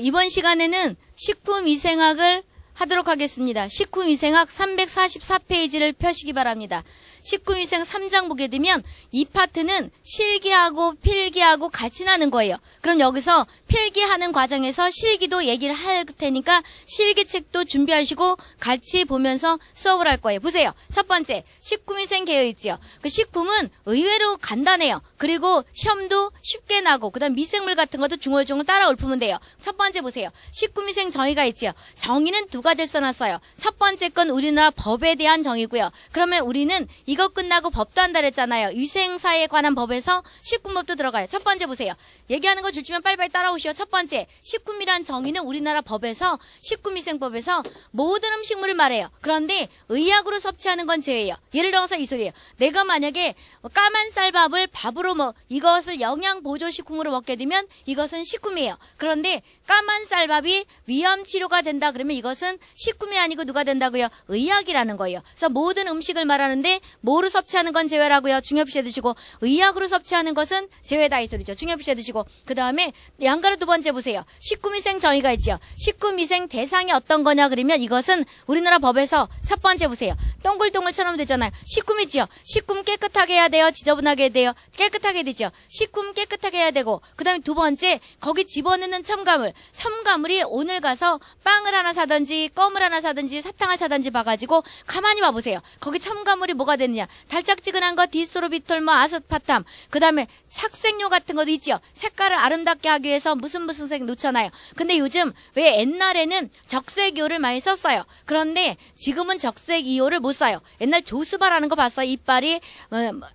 이번 시간에는 식품위생학을 하도록 하겠습니다. 식품위생학 344페이지를 펴시기 바랍니다. 식품위생 3장 보게 되면 이 파트는 실기하고 필기하고 같이 나는 거예요. 그럼 여기서 필기하는 과정에서 실기도 얘기를 할 테니까 실기책도 준비하시고 같이 보면서 수업을 할 거예요. 보세요. 첫 번째, 식품위생 개요 있죠. 그 식품은 의외로 간단해요. 그리고 시험도 쉽게 나고 그다음 미생물 같은 것도 중얼중얼 따라 읊으면 돼요. 첫 번째 보세요. 식품위생 정의가 있죠. 정의는 두 가지를 써놨어요. 첫 번째 건 우리나라 법에 대한 정의고요. 그러면 우리는 이거 끝나고 법도 한다 그랬잖아요. 위생사에 관한 법에서 식품법도 들어가요. 첫 번째 보세요. 얘기하는 거 줄지면 빨리빨리 따라오시오. 첫 번째, 식품이란 정의는 우리나라 법에서 식품위생법에서 모든 음식물을 말해요. 그런데 의약으로 섭취하는 건 제외예요. 예를 들어서 이 소리예요. 내가 만약에 까만 쌀밥을 밥으로 이것을 영양보조식품으로 먹게 되면 이것은 식품이에요. 그런데 까만 쌀밥이 위암치료가 된다 그러면 이것은 식품이 아니고 누가 된다고요? 의약이라는 거예요. 그래서 모든 음식을 말하는데 뭐로 섭취하는 건 제외라고요? 중요시해 두시고 의약으로 섭취하는 것은 제외다 이 소리죠. 중요시해 두시고 그 다음에 양가로 두 번째 보세요. 식품위생 정의가 있죠. 식품위생 대상이 어떤 거냐 그러면 이것은 우리나라 법에서 첫 번째 보세요. 동글동글처럼 되잖아요. 식품 있죠. 식품 깨끗하게 해야 돼요. 지저분하게 해야 돼요. 깨끗하게 되죠. 식품 깨끗하게 해야 되고 그 다음에 두 번째 거기 집어넣는 첨가물. 첨가물이 오늘 가서 빵을 하나 사든지 껌을 하나 사든지 사탕을 사든지 봐가지고 가만히 봐보세요. 거기 첨가물이 뭐가 되느냐. 달짝지근한 거 디스로비톨 아스파탐 그 다음에 착색료 같은 것도 있죠. 색깔을 아름답게 하기 위해서 무슨 색 놓잖아요. 근데 요즘 왜 옛날에는 적색이오를 많이 썼어요. 그런데 지금은 적색이오를 못 써요. 옛날 조스바라는 거 봤어요. 이빨이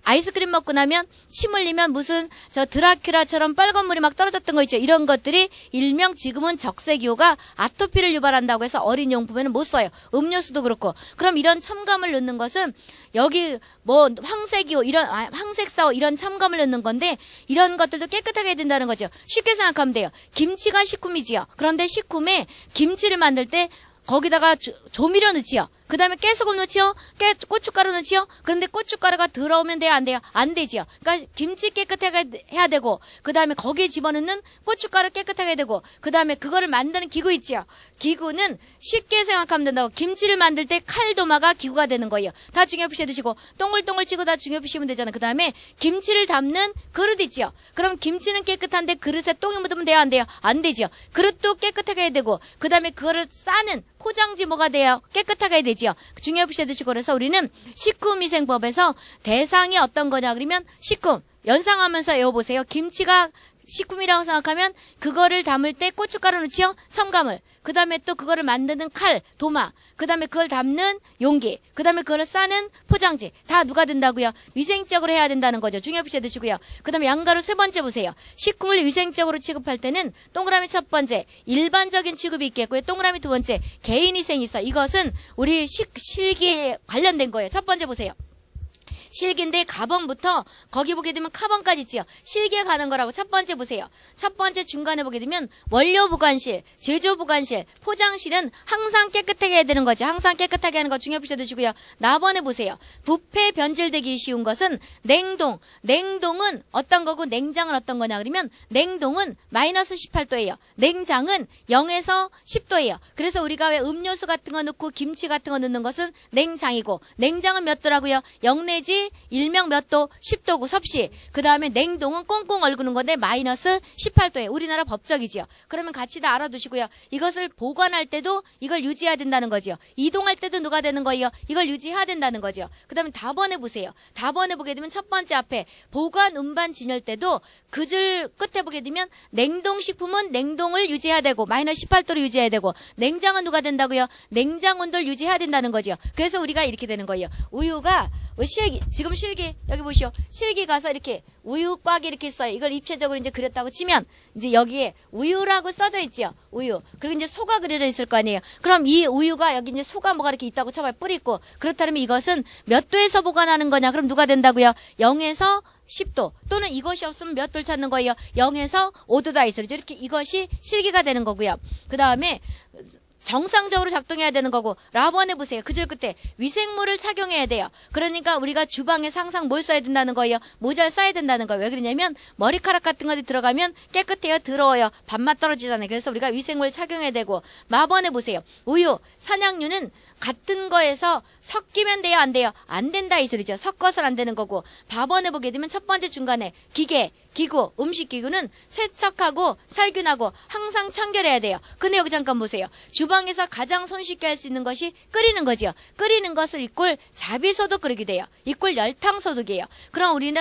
아이스크림 먹고 나면 침 흘리면 무슨 저 드라큘라처럼 빨간 물이 막 떨어졌던 거 있죠. 이런 것들이 일명 지금은 적색이오가 아토피를 유발한다고 해서 어린 용품에는 못 써요. 음료수도 그렇고. 그럼 이런 첨가물 넣는 것은 여기 황색이오 이런 황색사오 이런 첨가물 넣는 건데 이런 것들도 깨끗하게 해야 된다는 거죠. 쉽게 생각하면 돼요. 김치가 식품이지요. 그런데 식품에 김치를 만들 때 거기다가 조미료 넣지요. 그 다음에 깨소금 넣지요. 고춧가루 넣지요. 그런데 고춧가루가 들어오면 돼요? 안 돼요? 안 되지요. 그러니까 김치 깨끗하게 해야 되고 그 다음에 거기에 집어넣는 고춧가루 깨끗하게 해야 되고 그 다음에 그거를 만드는 기구 있지요. 기구는 쉽게 생각하면 된다고. 김치를 만들 때 칼도마가 기구가 되는 거예요. 다 중요시 해두시고 동글동글 치고 다 중요시하면 되잖아요. 그 다음에 김치를 담는 그릇 있지요. 그럼 김치는 깨끗한데 그릇에 똥이 묻으면 돼요? 안 돼요? 안 되지요. 그릇도 깨끗하게 해야 되고 그 다음에 그거를 싸는 포장지 뭐가 돼요? 깨끗하게 해야 되지요. 중요시 해두시고 그래서 우리는 식품위생법에서 대상이 어떤 거냐 그러면 식품 연상하면서 외워보세요. 김치가 식품이라고 생각하면 그거를 담을 때 고춧가루 넣지요? 첨가물. 그 다음에 또 그거를 만드는 칼, 도마. 그 다음에 그걸 담는 용기. 그 다음에 그거를 싸는 포장지. 다 누가 된다고요? 위생적으로 해야 된다는 거죠. 중요시 드시고요. 그 다음에 양가로 세 번째 보세요. 식품을 위생적으로 취급할 때는 동그라미 첫 번째 일반적인 취급이 있겠고요. 동그라미 두 번째 개인위생이 있어. 이것은 우리 실기에 관련된 거예요. 첫 번째 보세요. 실기인데 가번부터 거기 보게 되면 카번까지 있지요. 실기에 가는 거라고 첫 번째 보세요. 첫 번째 중간에 보게 되면 원료 보관실, 제조 보관실, 포장실은 항상 깨끗하게 해야 되는 거죠. 항상 깨끗하게 하는 거 중요시 드시고요. 나번에 보세요. 부패 변질되기 쉬운 것은 냉동. 냉동은 어떤 거고 냉장은 어떤 거냐 그러면 냉동은 마이너스 18도예요. 냉장은 0에서 10도예요. 그래서 우리가 왜 음료수 같은 거 넣고 김치 같은 거 넣는 것은 냉장이고 냉장은 몇 도라고요? 0 내지 일명 몇 도? 10도고 섭씨. 그 다음에 냉동은 꽁꽁 얼구는 건데 마이너스 18도에 우리나라 법적이지요. 그러면 같이 다 알아두시고요. 이것을 보관할 때도 이걸 유지해야 된다는 거죠. 이동할 때도 누가 되는 거예요? 이걸 유지해야 된다는 거죠. 그 다음에 답원에 보세요. 답원에 보게 되면 첫 번째 앞에 보관 운반 진열 때도 그 줄 끝에 보게 되면 냉동식품은 냉동을 유지해야 되고 마이너스 18도로 유지해야 되고 냉장은 누가 된다고요? 냉장 온도를 유지해야 된다는 거죠. 그래서 우리가 이렇게 되는 거예요. 우유가 지금 실기 여기 보시오. 실기 가서 이렇게 우유 꽉 이렇게 써요. 이걸 입체적으로 이제 그렸다고 치면 이제 여기에 우유라고 써져 있죠. 우유. 그리고 이제 소가 그려져 있을 거 아니에요. 그럼 이 우유가 여기 이제 소가 뭐가 이렇게 있다고 쳐봐요. 뿌리 있고. 그렇다면 이것은 몇 도에서 보관하는 거냐? 그럼 누가 된다고요? 0에서 10도 또는 이것이 없으면 몇 도를 찾는 거예요? 0에서 5도다 있어요. 이렇게 이것이 실기가 되는 거고요. 그 다음에 정상적으로 작동해야 되는 거고, 라본에 보세요. 그 줄 끝에 위생모를 착용해야 돼요. 그러니까 우리가 주방에서 항상 뭘 써야 된다는 거예요? 모자를 써야 된다는 거예요. 왜 그러냐면 머리카락 같은 것들이 들어가면 깨끗해요, 더러워요, 밥맛 떨어지잖아요. 그래서 우리가 위생모를 착용해야 되고, 마번에 보세요. 우유, 산양유는 같은 거에서 섞이면 돼요, 안 돼요? 안 된다 이 소리죠. 섞어서는 안 되는 거고, 밥원에 보게 되면 첫 번째 중간에 기계, 기구, 음식기구는 세척하고 살균하고 항상 청결해야 돼요. 근데 여기 잠깐 보세요. 주방에서 가장 손쉽게 할 수 있는 것이 끓이는 거죠. 끓이는 것을 이꼴 자비소독 끓이게 돼요. 이꼴 열탕소독이에요. 그럼 우리는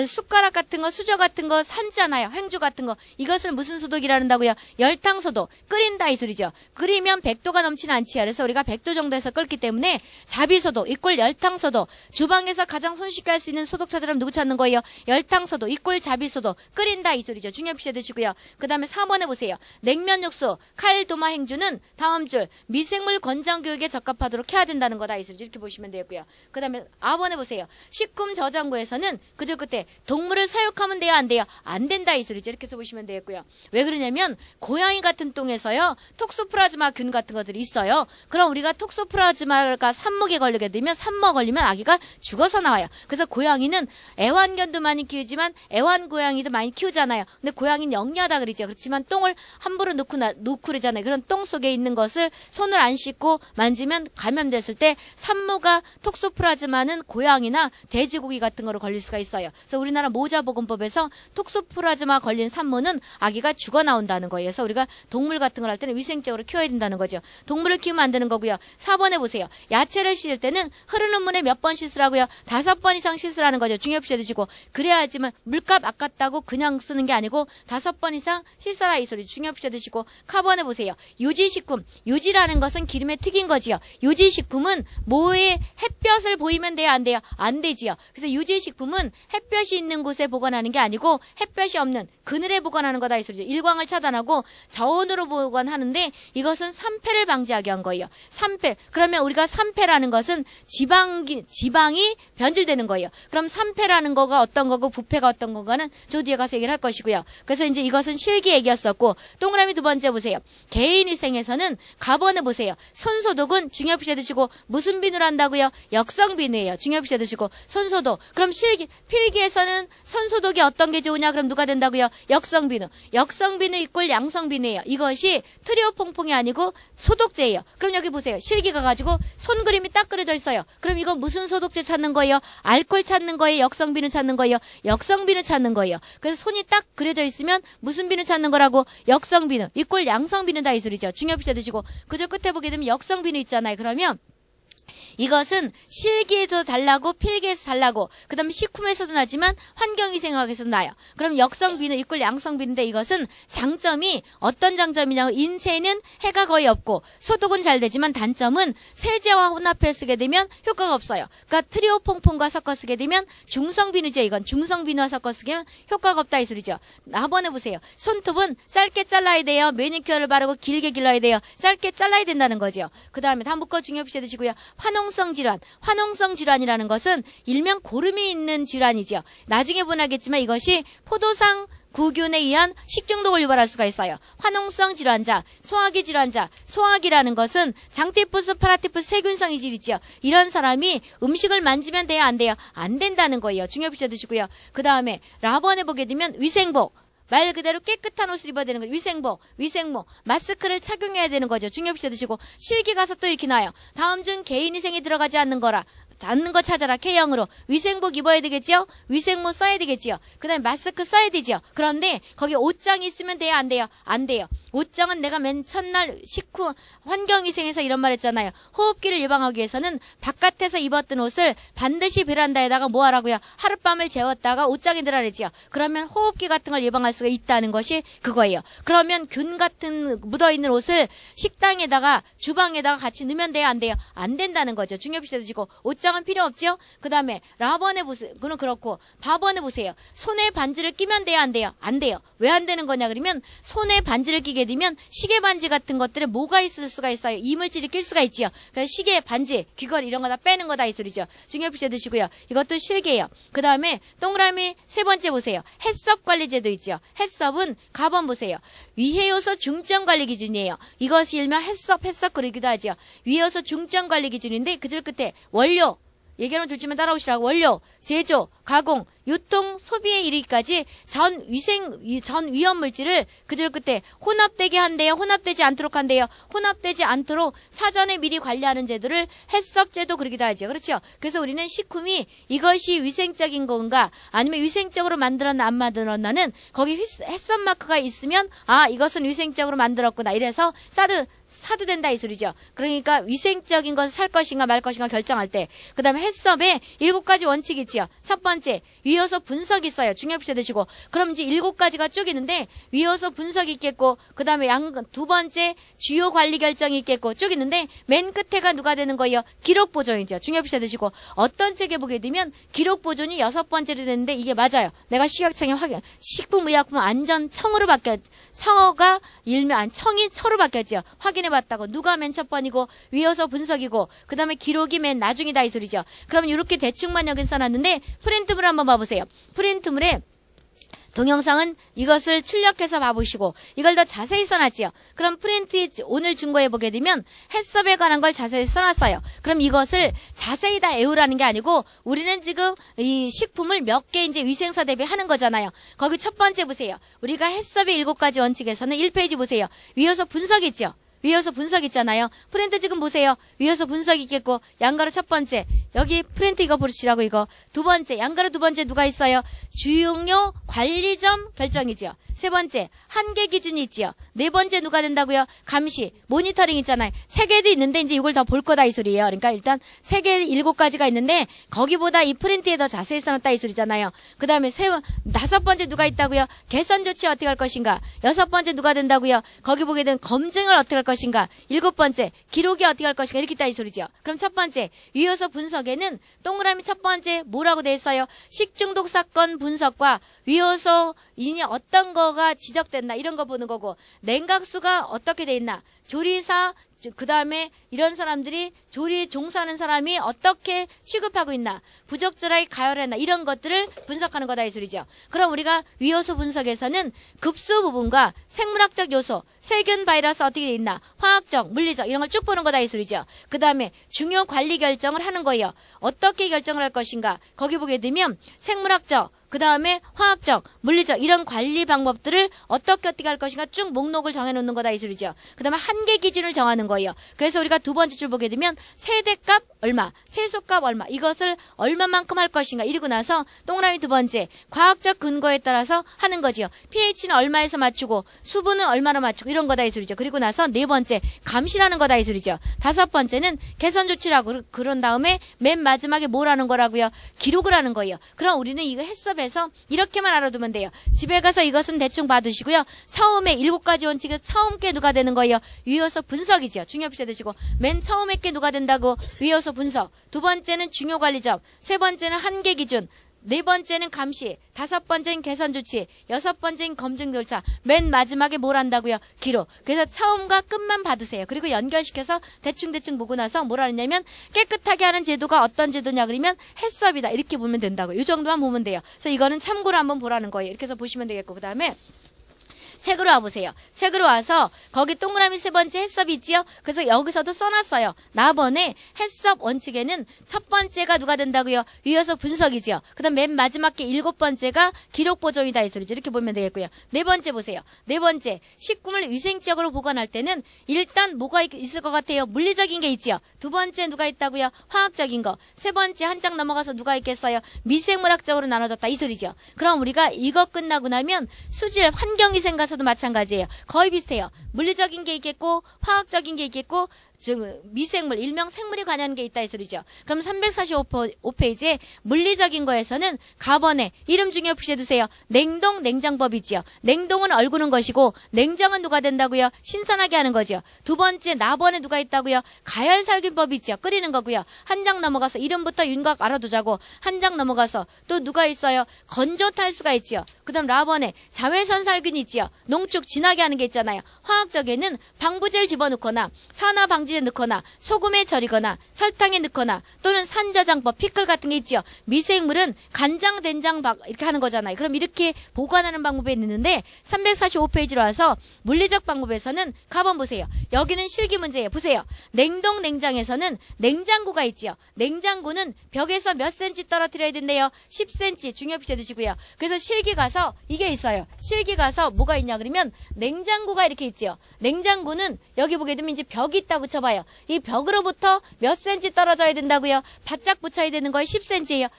숟가락 같은 거, 수저 같은 거 삶잖아요. 행주 같은 거. 이것을 무슨 소독이라 한다고요? 열탕소독. 끓인다 이 소리죠. 끓이면 100도가 넘지는 않지요. 그래서 우리가 100도 정도에서 끓기 때문에 자비소독 이꼴 열탕소독. 주방에서 가장 손쉽게 할 수 있는 소독 찾으려면 누구 찾는 거예요? 열탕소독 이꼴 자비소독. 끓인다 이 소리죠. 중요시 해두시고요. 그 다음에 4번에 보세요. 냉면 육수, 칼, 도마, 행주는 다음 줄 미생물 권장 교육에 적합하도록 해야 된다는 거다 이 소리죠. 이렇게 보시면 되고요. 그 다음에 4번에 보세요. 식품 저장고에서는 그저 그때 동물을 사육하면 돼요, 안 돼요? 안 된다 이 소리죠. 이렇게 해서 보시면 되겠고요. 왜 그러냐면 고양이 같은 똥에서요 톡소플라즈마 균 같은 것들이 있어요. 그럼 우리가 톡소플라즈마가 산모에 걸리게 되면 산모 걸리면 아기가 죽어서 나와요. 그래서 고양이는 애완견도 많이 키우지만 애완고양이도 많이 키우잖아요. 근데 고양이는 영리하다 그러죠. 그렇지만 똥을 함부로 놓고 그러잖아요. 그런 똥 속에 있는 것을 손을 안 씻고 만지면 감염됐을 때 산모가 톡소플라즈마는 고양이나 돼지고기 같은 거로 걸릴 수가 있어요. 그래서 우리나라 모자보건법에서 톡소플라즈마 걸린 산모는 아기가 죽어 나온다는 거예요. 그래서 우리가 동물 같은 걸 할 때는 위생적으로 키워야 된다는 거죠. 동물을 키우면 안 되는 거고요. 4번에 보세요. 야채를 씻을 때는 흐르는 물에 몇 번 씻으라고요? 5번 이상 씻으라는 거죠. 중요시 해두시고, 그래야지만 물값 아깝다고 그냥 쓰는 게 아니고 5번 이상 씻어라 이 소리 중요시 해두시고, 카본에 보세요. 유지식품, 유지라는 것은 기름에 튀긴 거지요. 유지식품은 모의 햇볕을 보이면 돼요, 안 돼요? 안 되지요. 그래서 유지식품은 햇볕이 있는 곳에 보관하는 게 아니고 햇볕이 없는 그늘에 보관하는 거다 이 소리죠. 일광을 차단하고 저온으로 보관하는데 이것은 산패를 방지하게 한 거예요. 산패. 그러면 우리가 산패라는 것은 지방이 변질되는 거예요. 그럼 산패라는 거가 어떤 거고 부패가 어떤 건가는 저 뒤에 가서 얘기를 할 것이고요. 그래서 이제 이것은 실기 얘기였었고, 동그라미 두 번째 보세요. 개인위생에서는 가번에 보세요. 손소독은 중요시 해두시고, 무슨 비누를 한다고요? 역성비누예요. 중요시 해두시고, 손소독. 그럼 필기에서는 손소독이 어떤 게 좋으냐? 그럼 누가 된다고요? 역성비누. 역성비누 이꼴 양성비누예요. 이것이 트리오퐁퐁이 아니고 소독제예요. 그럼 여기 보세요. 실기가 가지고 손 그림이 딱 그려져 있어요. 그럼 이건 무슨 소독제 찾는 거예요? 알코올 찾는 거예요? 역성비누 찾는 거예요? 역성비누 찾는 거예요. 그래서 손이 딱 그려져 있으면 무슨 비누 찾는 거라고? 역성비누 이꼴 양성비누다 이 소리죠. 중요시 해두시고, 그저 끝에 보게 되면 역성비누 있잖아요. 그러면 이것은 실기에서 잘 나고 필기에서 잘 나고 그 다음에 식품에서도 나지만 환경위생학에서도 나요. 그럼 역성비누 이꼴 양성비누인데 이것은 장점이 어떤 장점이냐면 인체에는 해가 거의 없고 소독은 잘 되지만 단점은 세제와 혼합해 쓰게 되면 효과가 없어요. 그러니까 트리오퐁퐁과 섞어 쓰게 되면 중성비누죠. 이건 중성비누와 섞어 쓰게 되면 효과가 없다 이 소리죠. 한번 해보세요. 손톱은 짧게 잘라야 돼요. 매니큐어를 바르고 길게 길러야 돼요. 짧게 잘라야 된다는 거죠. 그 다음에 다음 거 중요시 해두시고요. 화농성 질환. 화농성 질환이라는 것은 일명 고름이 있는 질환이죠. 나중에 보나겠지만 이것이 포도상 구균에 의한 식중독을 유발할 수가 있어요. 화농성 질환자, 소화기 질환자. 소화기라는 것은 장티푸스, 파라티푸스 세균성 이질 있죠. 이런 사람이 음식을 만지면 돼요, 안 돼요? 안 된다는 거예요. 중요시 해두시고요. 그 다음에 라번에 보게 되면 위생복. 말 그대로 깨끗한 옷을 입어야 되는 거죠. 위생모, 마스크를 착용해야 되는 거죠. 중요시 해두시고, 실기 가서 또 이렇게 나와요. 다음 중 개인위생에 들어가지 않는 거라. 않는 거 찾아라. K형으로. 위생복 입어야 되겠죠? 위생모 써야 되겠죠? 그 다음에 마스크 써야 되죠? 그런데 거기 옷장이 있으면 돼요? 안 돼요? 안 돼요. 옷장은 내가 맨 첫날 식후 환경위생에서 이런 말 했잖아요. 호흡기를 예방하기 위해서는 바깥에서 입었던 옷을 반드시 베란다에다가 뭐 하라고요? 하룻밤을 재웠다가 옷장에 들어라 그랬죠? 그러면 호흡기 같은 걸 예방할 수가 있다는 것이 그거예요. 그러면 균 같은 묻어있는 옷을 식당에다가 주방에다가 같이 넣으면 돼요? 안 돼요? 안 된다는 거죠. 중요시 해두시고, 옷장 결정은 필요 없죠? 그 다음에 라번에 보세요. 그건 그렇고 바번에 보세요. 손에 반지를 끼면 돼요? 안 돼요? 안 돼요. 왜 안 되는 거냐 그러면 손에 반지를 끼게 되면 시계 반지 같은 것들에 뭐가 있을 수가 있어요? 이물질이 낄 수가 있지요. 그래서 시계, 반지, 귀걸이 이런 거 다 빼는 거다 이 소리죠. 중요시 드시고요. 이것도 실계예요. 그 다음에 동그라미 세 번째 보세요. 해썹 관리제도 있죠. 해썹은 가번 보세요. 위해요소 중점 관리 기준이에요. 이것이 일명 해썹 그러기도 하죠. 위해요소 중점 관리 기준인데 그절 끝에 원료 얘기하면 둘지만 따라오시라고. 원료, 제조, 가공, 유통, 소비에 이르기까지 전 위험 물질을 그절 끝에 혼합되게 한대요. 혼합되지 않도록 한대요. 혼합되지 않도록 사전에 미리 관리하는 제도를 해썹제도 그러기도 하죠. 그렇죠? 그래서 우리는 식품이 이것이 위생적인 건가 아니면 위생적으로 만들었나 안 만들었나는 거기 해썹 마크가 있으면 아 이것은 위생적으로 만들었구나 이래서 사도 된다 이 소리죠. 그러니까 위생적인 것을 살 것인가 말 것인가 결정할 때. 그 다음에 해썹에 7가지 원칙이 있죠. 첫 번째 위효소 분석이 있어요. 중요시 드시고 그럼 이제 7가지가 쭉 있는데 위효소 분석이 있겠고 그 다음에 두 번째 주요 관리 결정이 있겠고 쭉 있는데 맨 끝에가 누가 되는 거예요? 기록 보존이죠. 중요시 드시고 어떤 책에 보게 되면 기록 보존이 6번째로 되는데 이게 맞아요. 내가 식약청에 식품의약품 안전청으로 청어가 일명 청이 처로 바뀌었죠. 확인해봤다고 누가 맨 첫 번이고 위효소 분석이고 그 다음에 기록이 맨 나중이다 이 소리죠. 그럼 이렇게 대충만 여기 써놨는데 프린트물 한번 봐보세요. 프린트물에 동영상은 이것을 출력해서 봐보시고 이걸 더 자세히 써놨지요. 그럼 프린트 오늘 증거에 보게 되면 해썹에 관한 걸 자세히 써놨어요. 그럼 이것을 자세히 다 외우라는 게 아니고 우리는 지금 이 식품을 몇 개 이제 위생사 대비하는 거잖아요. 거기 첫 번째 보세요. 우리가 해썹의 7가지 원칙에서는 1페이지 보세요. 위효소 분석 있죠. 위효소 분석 있잖아요. 프린트 지금 보세요. 위효소 분석 있겠고 양가로 첫 번째 여기 프린트 이거 보시라고 이거 두 번째 양가로 두 번째 누가 있어요? 주용료 관리점 결정이죠. 세 번째 한계 기준이 있지요. 네 번째 누가 된다고요? 감시 모니터링 있잖아요. 책에도 있는데 이제 이걸 더 볼 거다 이 소리예요. 그러니까 일단 책에 7가지가 있는데 거기보다 이 프린트에 더 자세히 써놨다 이 소리잖아요. 그 다음에 다섯 번째 누가 있다고요? 개선 조치 어떻게 할 것인가? 여섯 번째 누가 된다고요? 거기 보게 되면 검증을 어떻게 할 것인가? 7번째 기록이 어떻게 할 것인가? 이렇게 있다 이 소리죠. 그럼 첫 번째 위효소 분석에는 동그라미 첫 번째 뭐라고 돼 있어요? 식중독 사건 분석과 위효소인이 어떤 거가 지적됐나 이런 거 보는 거고 냉각수가 어떻게 돼 있나 조리사 그 다음에 이런 사람들이 조리 종사하는 사람이 어떻게 취급하고 있나 부적절하게 가열했나 이런 것들을 분석하는 거다 이 소리죠. 그럼 우리가 위효소 분석에서는 급수 부분과 생물학적 요소 세균 바이러스 어떻게 돼 있나 화학적 물리적 이런 걸 쭉 보는 거다 이 소리죠. 그 다음에 중요 관리 결정을 하는 거예요. 어떻게 결정을 할 것인가 거기 보게 되면 생물학적 그 다음에 화학적, 물리적 이런 관리 방법들을 어떻게 할 것인가 쭉 목록을 정해놓는 거다 이 소리죠. 그 다음에 한계 기준을 정하는 거예요. 그래서 우리가 두 번째 줄 보게 되면 최대값 얼마, 최소값 얼마 이것을 얼마만큼 할 것인가 이러고 나서 동그라미 두 번째 과학적 근거에 따라서 하는 거지요. pH는 얼마에서 맞추고 수분은 얼마나 맞추고 이런 거다 이 소리죠. 그리고 나서 네 번째 감시라는 거다 이 소리죠. 다섯 번째는 개선 조치라고 그런 다음에 맨 마지막에 뭘 하는 거라고요? 기록을 하는 거예요. 그럼 우리는 이거 해서 이렇게만 알아두면 돼요. 집에 가서 이것은 대충 봐두시고요. 처음에 7가지 원칙에서 처음 게 누가 되는 거예요? 위효소 분석이죠. 중요시 드시고 맨 처음에 게 누가 된다고? 위효소 분석. 두 번째는 중요 관리점. 세 번째는 한계 기준. 네 번째는 감시, 다섯 번째는 개선 조치, 여섯 번째는 검증 절차, 맨 마지막에 뭘 한다고요? 기록. 그래서 처음과 끝만 봐두세요. 그리고 연결시켜서 대충 보고 나서 뭐라 하냐면 깨끗하게 하는 제도가 어떤 제도냐 그러면 해썹이다. 이렇게 보면 된다고요. 이 정도만 보면 돼요. 그래서 이거는 참고로 한번 보라는 거예요. 이렇게 해서 보시면 되겠고 그 다음에 책으로 와보세요. 책으로 와서 거기 동그라미 세 번째 해썹이 있지요. 그래서 여기서도 써놨어요. 나번에 해썹 원칙에는 첫 번째가 누가 된다고요? 위효소 분석이지요. 그 다음 맨 마지막 게 7번째가 기록 보존이다 이 소리죠. 이렇게 보면 되겠고요. 네 번째 보세요. 네 번째 식품을 위생적으로 보관할 때는 일단 뭐가 있을 것 같아요? 물리적인 게 있지요. 두 번째 누가 있다고요? 화학적인 거. 세 번째 한 장 넘어가서 누가 있겠어요? 미생물학적으로 나눠졌다 이 소리죠. 그럼 우리가 이거 끝나고 나면 수질 환경위생 가서도 마찬가지예요. 거의 비슷해요. 물리적인 게 있겠고 화학적인 게 있겠고 즉 미생물, 일명 생물이 관여하는 게 있다 이 소리죠. 그럼 345페이지에 물리적인 거에서는 가번에 이름 중에 표시해두세요. 냉동, 냉장법 있죠. 냉동은 얼구는 것이고 냉장은 누가 된다고요? 신선하게 하는 거죠. 두 번째 나번에 누가 있다고요? 가열살균법 있죠. 끓이는 거고요. 한 장 넘어가서 이름부터 윤곽 알아두자고. 한 장 넘어가서 또 누가 있어요? 건조탈수가 있죠. 그 다음 라번에 자외선살균이 있죠. 농축 진하게 하는 게 있잖아요. 화학적에는 방부제를 집어넣거나 산화방지제 넣거나 소금에 절이거나 설탕에 넣거나 또는 산저장법 피클 같은 게 있죠. 미생물은 간장, 된장 이렇게 하는 거잖아요. 그럼 이렇게 보관하는 방법이 있는데 345페이지로 와서 물리적 방법에서는 가번 보세요. 여기는 실기 문제예요. 보세요. 냉동 냉장에서는 냉장고가 있죠. 냉장고는 벽에서 몇 cm 떨어뜨려야 된대요. 10cm 중요 표시해 두시고요. 그래서 실기 가서 이게 있어요. 실기 가서 뭐가 있냐 그러면 냉장고가 이렇게 있죠. 냉장고는 여기 보게 되면 이제 벽이 있다고 쳐봐요. 이 벽으로부터 몇 cm 떨어져야 된다고요. 바짝 붙여야 되는 거에 10cm예요.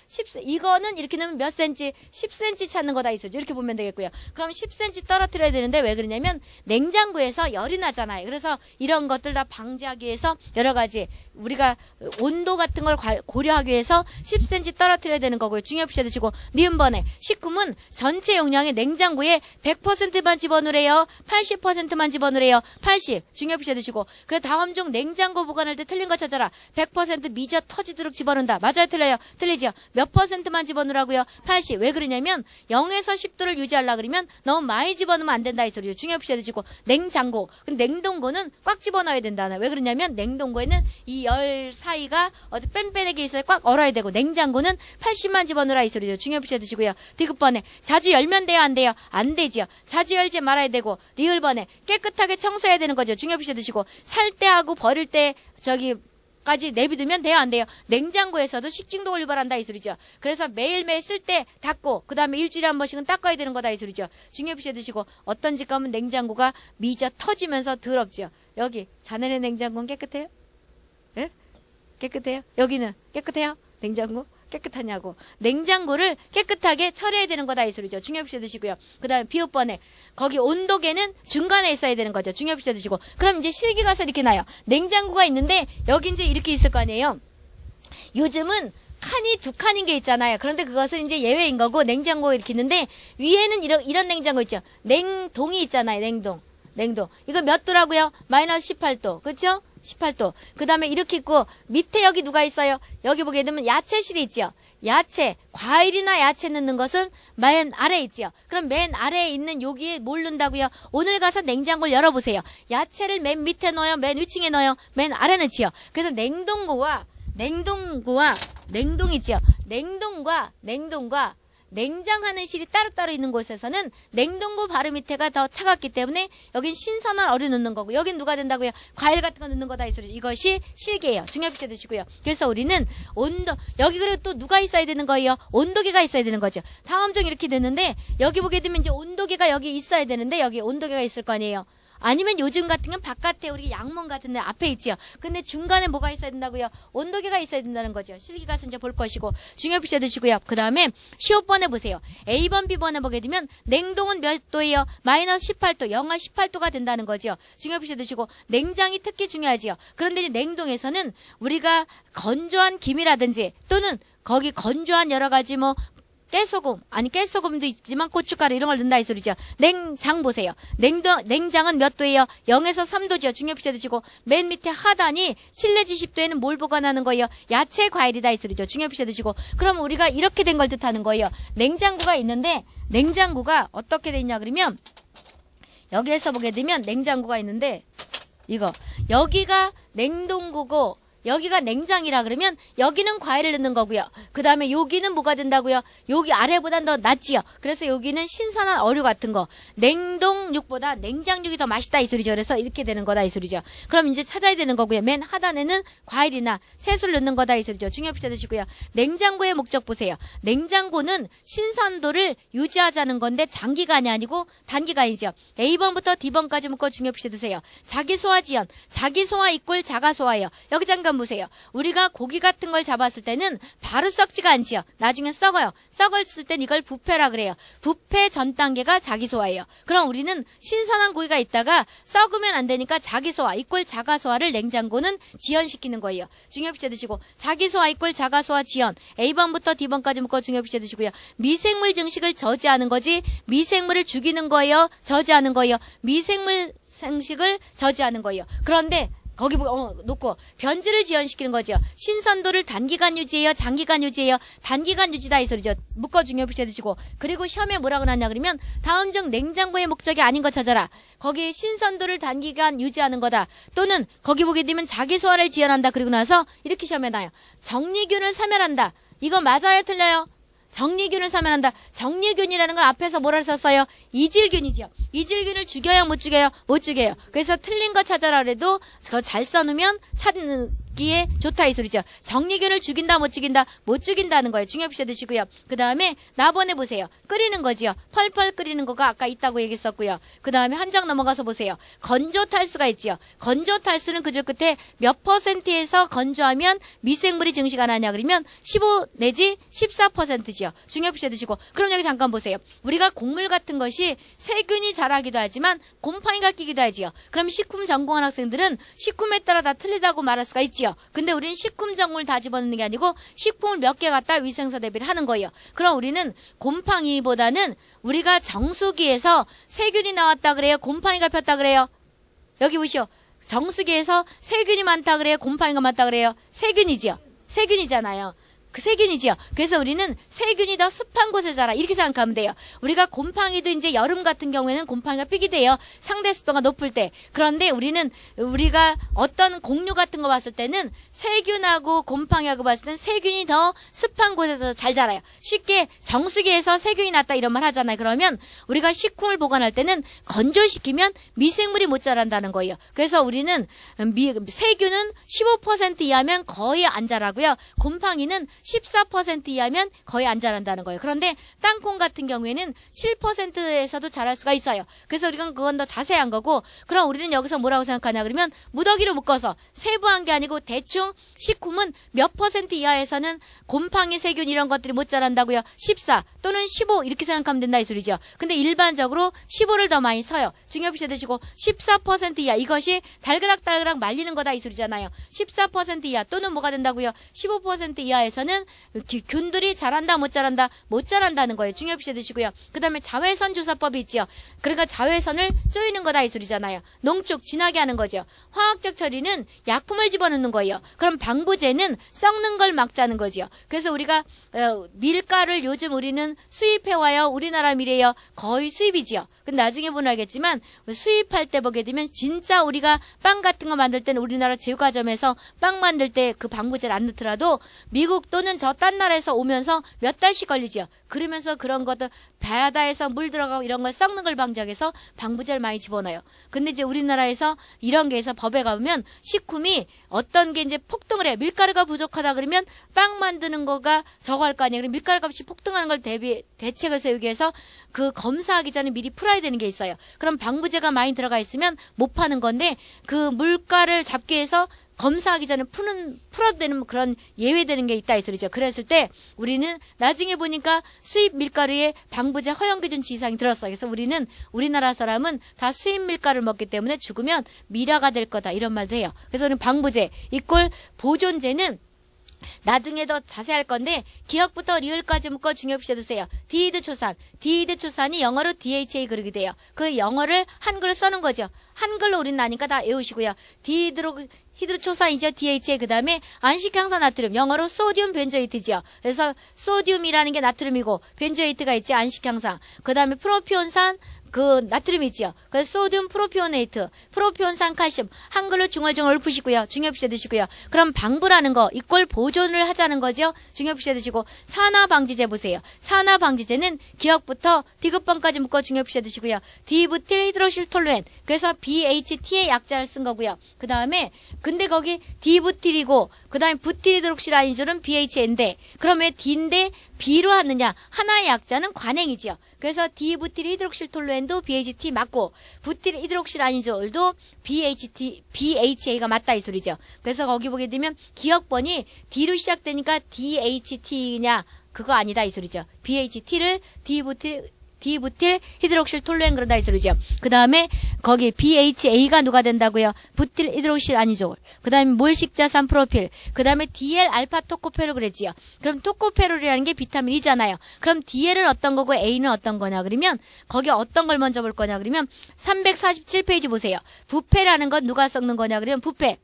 이거는 이렇게 넣으면 몇 cm? 10cm 찾는 거다 있어요. 이렇게 보면 되겠고요. 그럼 10cm 떨어뜨려야 되는데 왜 그러냐면 냉장고에서 열이 나잖아요. 그래서 이런 것들 다 방지하기 위해서 여러 가지 우리가 온도 같은 걸 고려하기 위해서 10cm 떨어뜨려야 되는 거고요. 중요 표시해 두시고 니은번에 식품은 전체 용량의 냉장고에 100%만 집어넣으래요. 80%만 집어넣으래요. 80 중요 표시해 두시고 그 다음 중 냉장고 보관할 때 틀린 거 찾아라. 100% 미저 터지도록 집어넣는다. 맞아요? 틀려요? 틀리죠? 몇 %만 집어넣으라고요? 80. 왜 그러냐면 0에서 10도를 유지하려고 그러면 너무 많이 집어넣으면 안 된다 이 소리죠. 중요 표시해 두시고 냉장고. 근데 냉동고는 꽉 집어넣어야 된다. 왜 그러냐면 냉동고에는 이 열 사이가 어디 뺀빼내게 있어야 꽉 얼어야 되고 냉장고는 80만 집어넣으라 이 소리죠. 중요 표시해 두시고요. 디귿번에 자주 열면 돼요? 안 돼요? 안 되지요. 자주 열지 말아야 되고 리을번에 깨끗하게 청소해야 되는 거죠. 중요 표시해 두시고 살 때 하고 버릴 때 까지 내비두면 돼요? 안 돼요? 냉장고에서도 식중독을 유발한다 이 소리죠. 그래서 매일매일 쓸 때 닦고 그 다음에 일주일에 한 번씩은 닦아야 되는 거다 이 소리죠. 중요 표시해 두시고 어떤 집 가면 냉장고가 미저 터지면서 더럽죠. 여기 자네네 냉장고는 깨끗해요? 예? 깨끗해요? 여기는 깨끗해요? 냉장고? 깨끗하냐고. 냉장고를 깨끗하게 처리해야 되는 거다 이 소리죠. 중요 표시해 두시고요. 그 다음에 비읍번에 거기 온도계는 중간에 있어야 되는 거죠. 중요 표시해 두시고 그럼 이제 실기 가서 이렇게 나요. 냉장고가 있는데 여기 이제 이렇게 있을 거 아니에요. 요즘은 칸이 두 칸인 게 있잖아요. 그런데 그것은 이제 예외인 거고 냉장고 이렇게 있는데 위에는 이런 냉장고 있죠. 냉동이 있잖아요. 냉동. 이거 몇 도라고요? 마이너스 18도. 그렇죠? 18도. 그 다음에 이렇게 있고 밑에 여기 누가 있어요? 여기 보게 되면 야채실이 있죠. 야채, 과일이나 야채 넣는 것은 맨 아래에 있죠. 그럼 맨 아래에 있는 여기에 뭘 넣는다고요? 오늘 가서 냉장고를 열어보세요. 야채를 맨 밑에 넣어요? 맨 위층에 넣어요? 맨 아래 넣지요. 그래서 냉동고와 냉동 있죠. 냉동과 냉장하는 실이 따로따로 있는 곳에서는 냉동고 바로 밑에가 더 차갑기 때문에 여긴 신선한 얼음 넣는 거고 여긴 누가 된다고요? 과일 같은 거 넣는 거다 이 소리죠. 이것이 실기예요. 중요 표시해 두시고요. 그래서 우리는 온도 여기 그리고 또 누가 있어야 되는 거예요? 온도계가 있어야 되는 거죠. 다음 중 이렇게 되는데 여기 보게 되면 이제 온도계가 여기 있어야 되는데 여기 온도계가 있을 거 아니에요. 아니면 요즘 같은 건 바깥에 우리 양문 같은 데 앞에 있죠. 근데 중간에 뭐가 있어야 된다고요? 온도계가 있어야 된다는 거죠. 실기 가서 이제 볼 것이고 중요 표시해 두시고요. 그 다음에 15번에 보세요. A번, B번에 보게 되면 냉동은 몇 도예요? 마이너스 18도, 영하 18도가 된다는 거죠. 중요 표시해 두시고 냉장이 특히 중요하지요. 그런데 이제 냉동에서는 우리가 건조한 김이라든지 또는 거기 건조한 여러 가지 깨소금도 있지만 고춧가루 이런 걸 넣는다 이 소리죠. 냉장 보세요. 냉장은 몇 도예요? 0에서 3도죠. 중요 표시해 두시고 맨 밑에 하단이 7 내지 10도에는 뭘 보관하는 거예요? 야채, 과일이다 이 소리죠. 중요 표시해 두시고 그럼 우리가 이렇게 된 걸 뜻하는 거예요. 냉장고가 있는데 냉장고가 어떻게 돼 있냐 그러면 여기에서 보게 되면 냉장고가 있는데 이거 여기가 냉동고고 여기가 냉장이라 그러면 여기는 과일을 넣는 거고요. 그 다음에 여기는 뭐가 된다고요? 여기 아래보단 더 낫지요. 그래서 여기는 신선한 어류 같은 거. 냉동육보다 냉장육이 더 맛있다 이 소리죠. 그래서 이렇게 되는 거다 이 소리죠. 그럼 이제 찾아야 되는 거고요. 맨 하단에는 과일이나 채소를 넣는 거다 이 소리죠. 중요 표시해 두시고요. 냉장고의 목적 보세요. 냉장고는 신선도를 유지하자는 건데 장기간이 아니고 단기간이죠. A번부터 D번까지 묶어 중요 표시해 두세요. 자기소화 지연. 자기소화 이꼴 자가소화예요. 여기 잠깐 보세요. 우리가 고기 같은 걸 잡았을 때는 바로 썩지가 않지요. 나중에 썩어요. 썩었을 땐 이걸 부패라 그래요. 부패 전 단계가 자기소화예요. 그럼 우리는 신선한 고기가 있다가 썩으면 안 되니까 자기소화 이꼴 자가소화를 냉장고는 지연시키는 거예요. 중요비제 드시고 자기소화 이꼴 자가소화 지연. A번부터 D번까지 묶어 중요비제 드시고요. 미생물 증식을 저지하는 거지 미생물을 죽이는 거예요. 저지하는 거예요. 미생물 생식을 저지하는 거예요. 그런데 거기 놓고 변질을 지연시키는 거죠. 신선도를 단기간 유지해요, 장기간 유지해요. 단기간 유지다 이 소리죠. 묶어 중요비제 드시고 그리고 시험에 뭐라고 나왔냐 그러면 다음 중 냉장고의 목적이 아닌 거 찾아라. 거기 신선도를 단기간 유지하는 거다. 또는 거기 보게 되면 자기소화를 지연한다. 그리고 나서 이렇게 시험에 나요. 정리균을 사멸한다. 이거 맞아요, 틀려요? 정리균을 사멸한다. 정리균이라는 걸 앞에서 뭐라 썼어요? 이질균이죠. 이질균을 죽여요, 못 죽여요? 못 죽여요. 그래서 틀린 거 찾아라 그래도 그거 잘 써놓으면 찾기에 좋다 이 소리죠. 정리균을 죽인다, 못 죽인다? 못 죽인다는 거예요. 중요비제 드시고요. 그 다음에 나번에 보세요. 끓이는 거지요. 펄펄 끓이는 거가 아까 있다고 얘기했었고요. 그 다음에 한 장 넘어가서 보세요. 건조 탈수가 있지요. 건조 탈수는 그저 끝에 몇 %에서 건조하면 미생물이 증식 안 하냐 그러면 15 내지 14%지요. 중요비제 드시고 그럼 여기 잠깐 보세요. 우리가 곡물 같은 것이 세균이 자라기도 하지만 곰팡이가 끼기도 하지요. 그럼 식품 전공한 학생들은 식품에 따라 다 틀리다고 말할 수가 있지요. 근데 우리는 식품 전공을 다 집어넣는 게 아니고 식품을 몇 개 갖다 위생사 대비를 하는 거예요. 그럼 우리는 곰팡이보다는 우리가 정수기에서 세균이 나왔다 그래요? 곰팡이가 폈다 그래요? 여기 보시오. 정수기에서 세균이 많다 그래요? 곰팡이가 많다 그래요? 세균이지요. 세균이잖아요. 그 세균이지요. 그래서 우리는 세균이 더 습한 곳에 자라 이렇게 생각하면 돼요. 우리가 곰팡이도 이제 여름 같은 경우에는 곰팡이가 피게 돼요. 상대 습도가 높을 때. 그런데 우리가 어떤 곡류 같은 거 봤을 때는 세균하고 곰팡이하고 봤을 때는 세균이 더 습한 곳에서 잘 자라요. 쉽게 정수기에서 세균이 났다 이런 말 하잖아요. 그러면 우리가 식품을 보관할 때는 건조시키면 미생물이 못 자란다는 거예요. 그래서 우리는 세균은 15% 이하면 거의 안 자라고요. 곰팡이는 14% 이하면 거의 안 자란다는 거예요. 그런데 땅콩 같은 경우에는 7%에서도 자랄 수가 있어요. 그래서 우리가 그건 더 자세한 거고 그럼 우리는 여기서 뭐라고 생각하냐 그러면 무더기로 묶어서 세부한 게 아니고 대충 식품은 몇 % 이하에서는 곰팡이 세균 이런 것들이 못 자란다고요. 14 또는 15 이렇게 생각하면 된다 이 소리죠. 근데 일반적으로 15를 더 많이 써요. 중요비제 드시고 14% 이하 이것이 달그락달그락 말리는 거다 이 소리잖아요. 14% 이하 또는 뭐가 된다고요? 15% 이하에서는 균들이 자란다 못 자란다? 못 자란다는 거예요. 중요비제 드시고요. 그 다음에 자외선 조사법이 있죠. 그러니까 자외선을 쪼이는 거다 이 소리잖아요. 농축 진하게 하는 거죠. 화학적 처리는 약품을 집어넣는 거예요. 그럼 방부제는 썩는 걸 막자는 거죠. 그래서 우리가 밀가루를 요즘 우리는 수입해와요. 우리나라 밀이에요. 거의 수입이지요. 근데 나중에 보면 알겠지만 수입할 때 보게 되면 진짜 우리가 빵 같은 거 만들 때는 우리나라 제과점에서 빵 만들 때 그 방부제를 안 넣더라도 미국 또는 저 딴 나라에서 오면서 몇 달씩 걸리죠. 그러면서 그런 것들 바다에서 물 들어가고 이런 걸 썩는 걸 방지하기 위해서 방부제를 많이 집어넣어요. 근데 이제 우리나라에서 이런 게 해서 법에 가보면 식품이 어떤 게 이제 폭등을 해요. 밀가루가 부족하다 그러면 빵 만드는 거가 저거 할 거 아니에요. 그럼 밀가루 값이 폭등하는 걸 대책을 세우기 위해서 그 검사하기 전에 미리 풀어야 되는 게 있어요. 그럼 방부제가 많이 들어가 있으면 못 파는 건데 그 물가를 잡기 위해서 검사하기 전에 풀어도 되는 그런 예외되는 게 있다 이 소리죠. 그랬을 때 우리는 나중에 보니까 수입 밀가루에 방부제 허용기준 지상이 들었어요. 그래서 우리는 우리나라 사람은 다 수입 밀가루를 먹기 때문에 죽으면 미라가 될 거다 이런 말도 해요. 그래서 우리는 방부제 이꼴 보존제는 나중에 더 자세할 건데 기억부터 리을까지 묶어 중요비제 드세요. 디히드초산. 디히드초산이 영어로 DHA 그러게 돼요. 그 영어를 한글로 써는 거죠. 한글로 우리는 아니까 다 외우시고요. 히드로초산이죠. DHA. 그 다음에 안식향산 나트륨. 영어로 소디움 벤조이트죠. 그래서 소디움이라는 게 나트륨이고 벤조이트가 있지 안식향산. 그 다음에 프로피온산 그 나트륨 있지요. 그래서 소듐 프로피오네이트, 프로피온산 칼슘 한글로 중얼중얼 푸시고요. 중요비제 드시고요. 그럼 방부라는 거 이꼴 보존을 하자는 거죠. 중요비제 드시고 산화방지제 보세요. 산화방지제는 기억부터 D급번까지 묶어 중요비제 드시고요. 디부틸 히드로실톨루엔 그래서 BHT의 약자를 쓴 거고요. 그 다음에 근데 거기 디부틸이고 그 다음에 부틸히드록실아니졸은 BHN데 그럼 왜 D인데 B로 하느냐? 하나의 약자는 관행이지요. 그래서 디부틸 히드록실톨루엔 브로멘도 BHT 맞고 부틸 히드록실 아니졸도 BHA가 맞다 이 소리죠. 그래서 거기 보게 되면 기억번이 D로 시작되니까 DHT냐 그거 아니다 이 소리죠. BHT를 디부틸 히드록실 톨루엔 그런다 이 소리죠. 그 다음에 거기 BHA가 누가 된다고요? 부틸 히드록실 아니졸. 그 다음에 몰식자산 프로필. 그 다음에 DL 알파 토코페롤 그랬지요. 그럼 토코페롤이라는 게 비타민이잖아요. 그럼 DL은 어떤 거고 A는 어떤 거냐 그러면 거기 어떤 걸 먼저 볼 거냐 그러면 347페이지 보세요. 부패라는 건 누가 썩는 거냐 그러면 부패.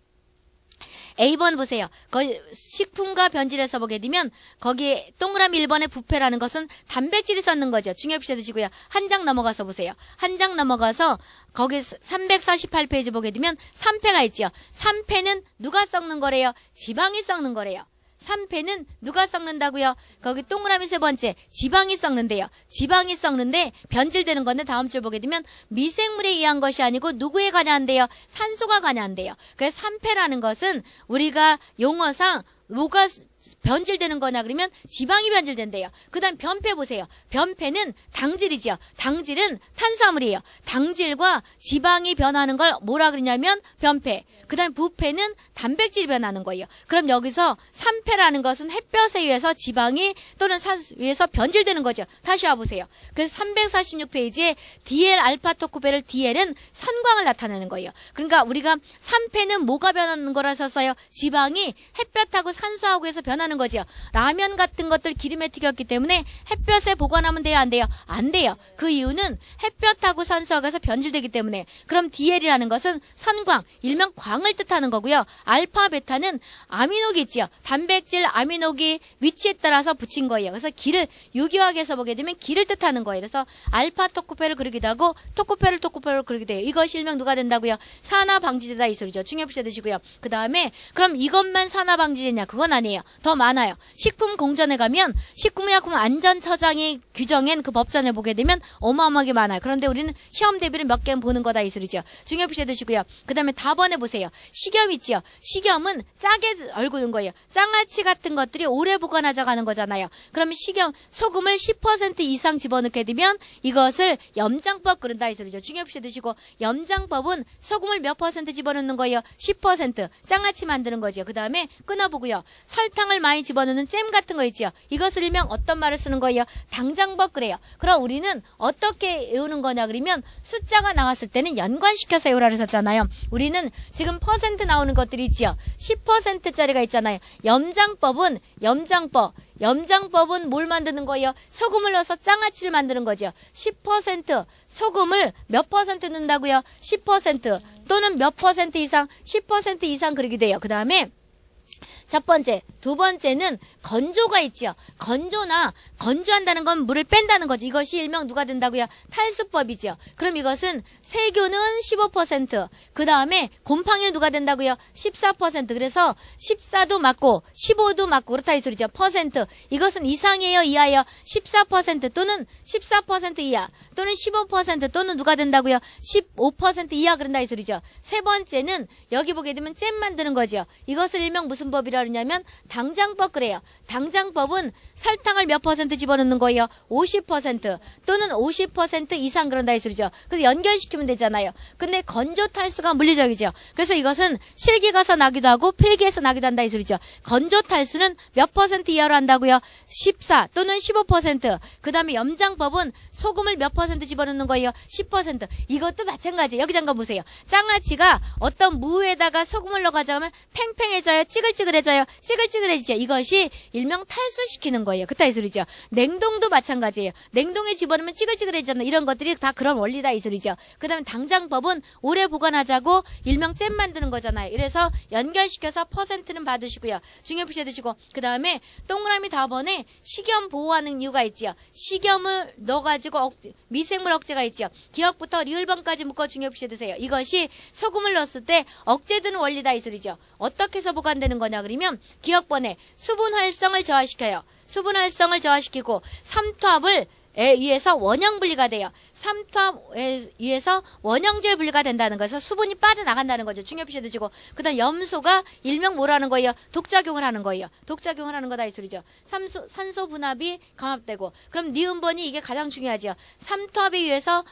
A번 보세요. 거기 식품과 변질해서 보게 되면 거기 동그라미 1번에 부패라는 것은 단백질이 썩는 거죠. 중요시 드시고요. 한 장 넘어가서 보세요. 한 장 넘어가서 거기 348페이지 보게 되면 3패가 있죠. 3패는 누가 썩는 거래요? 지방이 썩는 거래요. 3패는 누가 썩는다고요? 거기 동그라미 세 번째 지방이 썩는데요. 지방이 썩는데 변질되는 건데 다음 줄 보게 되면 미생물에 의한 것이 아니고 누구에 관여한대요? 산소가 관여한대요. 그래서 3패라는 것은 우리가 용어상 뭐가 변질되는 거냐 그러면 지방이 변질된대요. 그 다음 변패 보세요. 변패는 당질이지요. 당질은 탄수화물이에요. 당질과 지방이 변하는 걸 뭐라 그러냐면 변패. 그 다음 부패는 단백질이 변하는 거예요. 그럼 여기서 3패라는 것은 햇볕에 의해서 지방이 또는 산소에 의해서 변질되는 거죠. 다시 와보세요. 그래서 346페이지에 DL 알파 토코페롤 DL은 선광을 나타내는 거예요. 그러니까 우리가 3패는 뭐가 변하는 거라 썼어요? 지방이 햇볕하고 산소하고 해서 변하는 거죠. 라면 같은 것들 기름에 튀겼기 때문에 햇볕에 보관하면 돼요? 안 돼요? 안 돼요. 그 이유는 햇볕하고 산소하고 해서 변질되기 때문에. 그럼 DL이라는 것은 선광, 일명 광을 뜻하는 거고요. 알파, 베타는 아미노기 있지요. 단백질, 아미노기 위치에 따라서 붙인 거예요. 그래서 기를 유기화학에서 보게 되면 기를 뜻하는 거예요. 그래서 알파 토코페롤 그러기도 하고 토코페롤 그러기도 해요. 이것이 일명 누가 된다고요? 산화방지제다 이 소리죠. 중요시 드시고요. 그 다음에 그럼 이것만 산화방지제냐? 그건 아니에요. 더 많아요. 식품공전에 가면 식품의약품 안전처장이 규정한 그 법전에 보게 되면 어마어마하게 많아요. 그런데 우리는 시험 대비를 몇 개는 보는 거다 이 소리죠. 중요시 드시고요. 그 다음에 답번에 보세요. 식염 있지요. 식염은 짜게 얼구는 거예요. 장아찌 같은 것들이 오래 보관하자 가는 거잖아요. 그러면 식염 소금을 10% 이상 집어넣게 되면 이것을 염장법 그런다 이 소리죠. 중요시 드시고 염장법은 소금을 몇 퍼센트 집어넣는 거예요? 10%. 장아찌 만드는 거죠. 그 다음에 끊어보고요. 설탕을 많이 집어넣는 잼 같은 거 있죠. 이것을 일명 어떤 말을 쓰는 거예요? 당장법 그래요. 그럼 우리는 어떻게 외우는 거냐 그러면 숫자가 나왔을 때는 연관시켜서 외우라 그랬었잖아요. 우리는 지금 퍼센트 나오는 것들이 있죠. 10%짜리가 있잖아요. 염장법은 뭘 만드는 거예요? 소금을 넣어서 장아찌를 만드는 거죠. 10% 소금을 몇 퍼센트 넣는다고요? 10% 또는 몇 퍼센트 이상? 10% 이상 그러게 돼요. 그 다음에 첫 번째, 두 번째는 건조가 있죠. 건조한다는 건 물을 뺀다는 거죠. 이것이 일명 누가 된다고요? 탈수법이죠. 그럼 이것은 세균은 15%, 그 다음에 곰팡이는 누가 된다고요? 14%. 그래서 14도 맞고 15도 맞고 그렇다 이 소리죠. 퍼센트. 이것은 이상이에요, 이하예요? 14% 또는 14% 이하 또는 15% 또는 누가 된다고요? 15% 이하 그런다 이 소리죠. 세 번째는 여기 보게 되면 잼 만드는 거죠. 이것을 일명 무슨 법이라 그러냐면 당장법 그래요. 당장법은 설탕을 몇 퍼센트 집어넣는 거예요? 50% 또는 50% 이상 그런다 이 소리죠. 그래서 연결시키면 되잖아요. 근데 건조 탈수가 물리적이죠. 그래서 이것은 실기 가서 나기도 하고 필기에서 나기도 한다 이 소리죠. 건조 탈수는 몇 퍼센트 이하로 한다고요? 14 또는 15%. 그 다음에 염장법은 소금을 몇 퍼센트 집어넣는 거예요? 10%. 이것도 마찬가지. 여기 잠깐 보세요. 장아찌가 어떤 무에다가 소금을 넣어가자면 팽팽해져요? 찌글찌글해져요? 찌글찌글해지죠. 이것이 일명 탈수시키는 거예요. 그따 이 소리죠. 냉동도 마찬가지예요. 냉동에 집어넣으면 찌글찌글해지잖아요. 이런 것들이 다 그런 원리다 이 소리죠. 그 다음에 당장법은 오래 보관하자고 일명 잼 만드는 거잖아요. 이래서 연결시켜서 퍼센트는 받으시고요. 중요시 드시고 그 다음에 동그라미 답번에 식염 보호하는 이유가 있지요. 식염을 넣어가지고 미생물 억제가 있죠. 기억부터 리을번까지 묶어 중요시 드세요. 이것이 소금을 넣었을 때 억제되는 원리다 이 소리죠. 어떻게 해서 보관되는 거냐 그러면 기억번에 수분 활성을 저하시켜요. 수분 활성을 저하시키고 삼투압을 의해서 원형 분리가 돼요. 삼투압에 의해서 원형질 분리가 된다는 거에서 수분이 빠져나간다는 거죠. 중요시 드시고. 그 다음 염소가 일명 뭐라는 거예요? 독작용을 하는 거예요. 독작용을 하는 거다 이 소리죠. 산소 분압이 감압되고. 그럼 니은번이 이게 가장 중요하죠. 삼투압에 의해서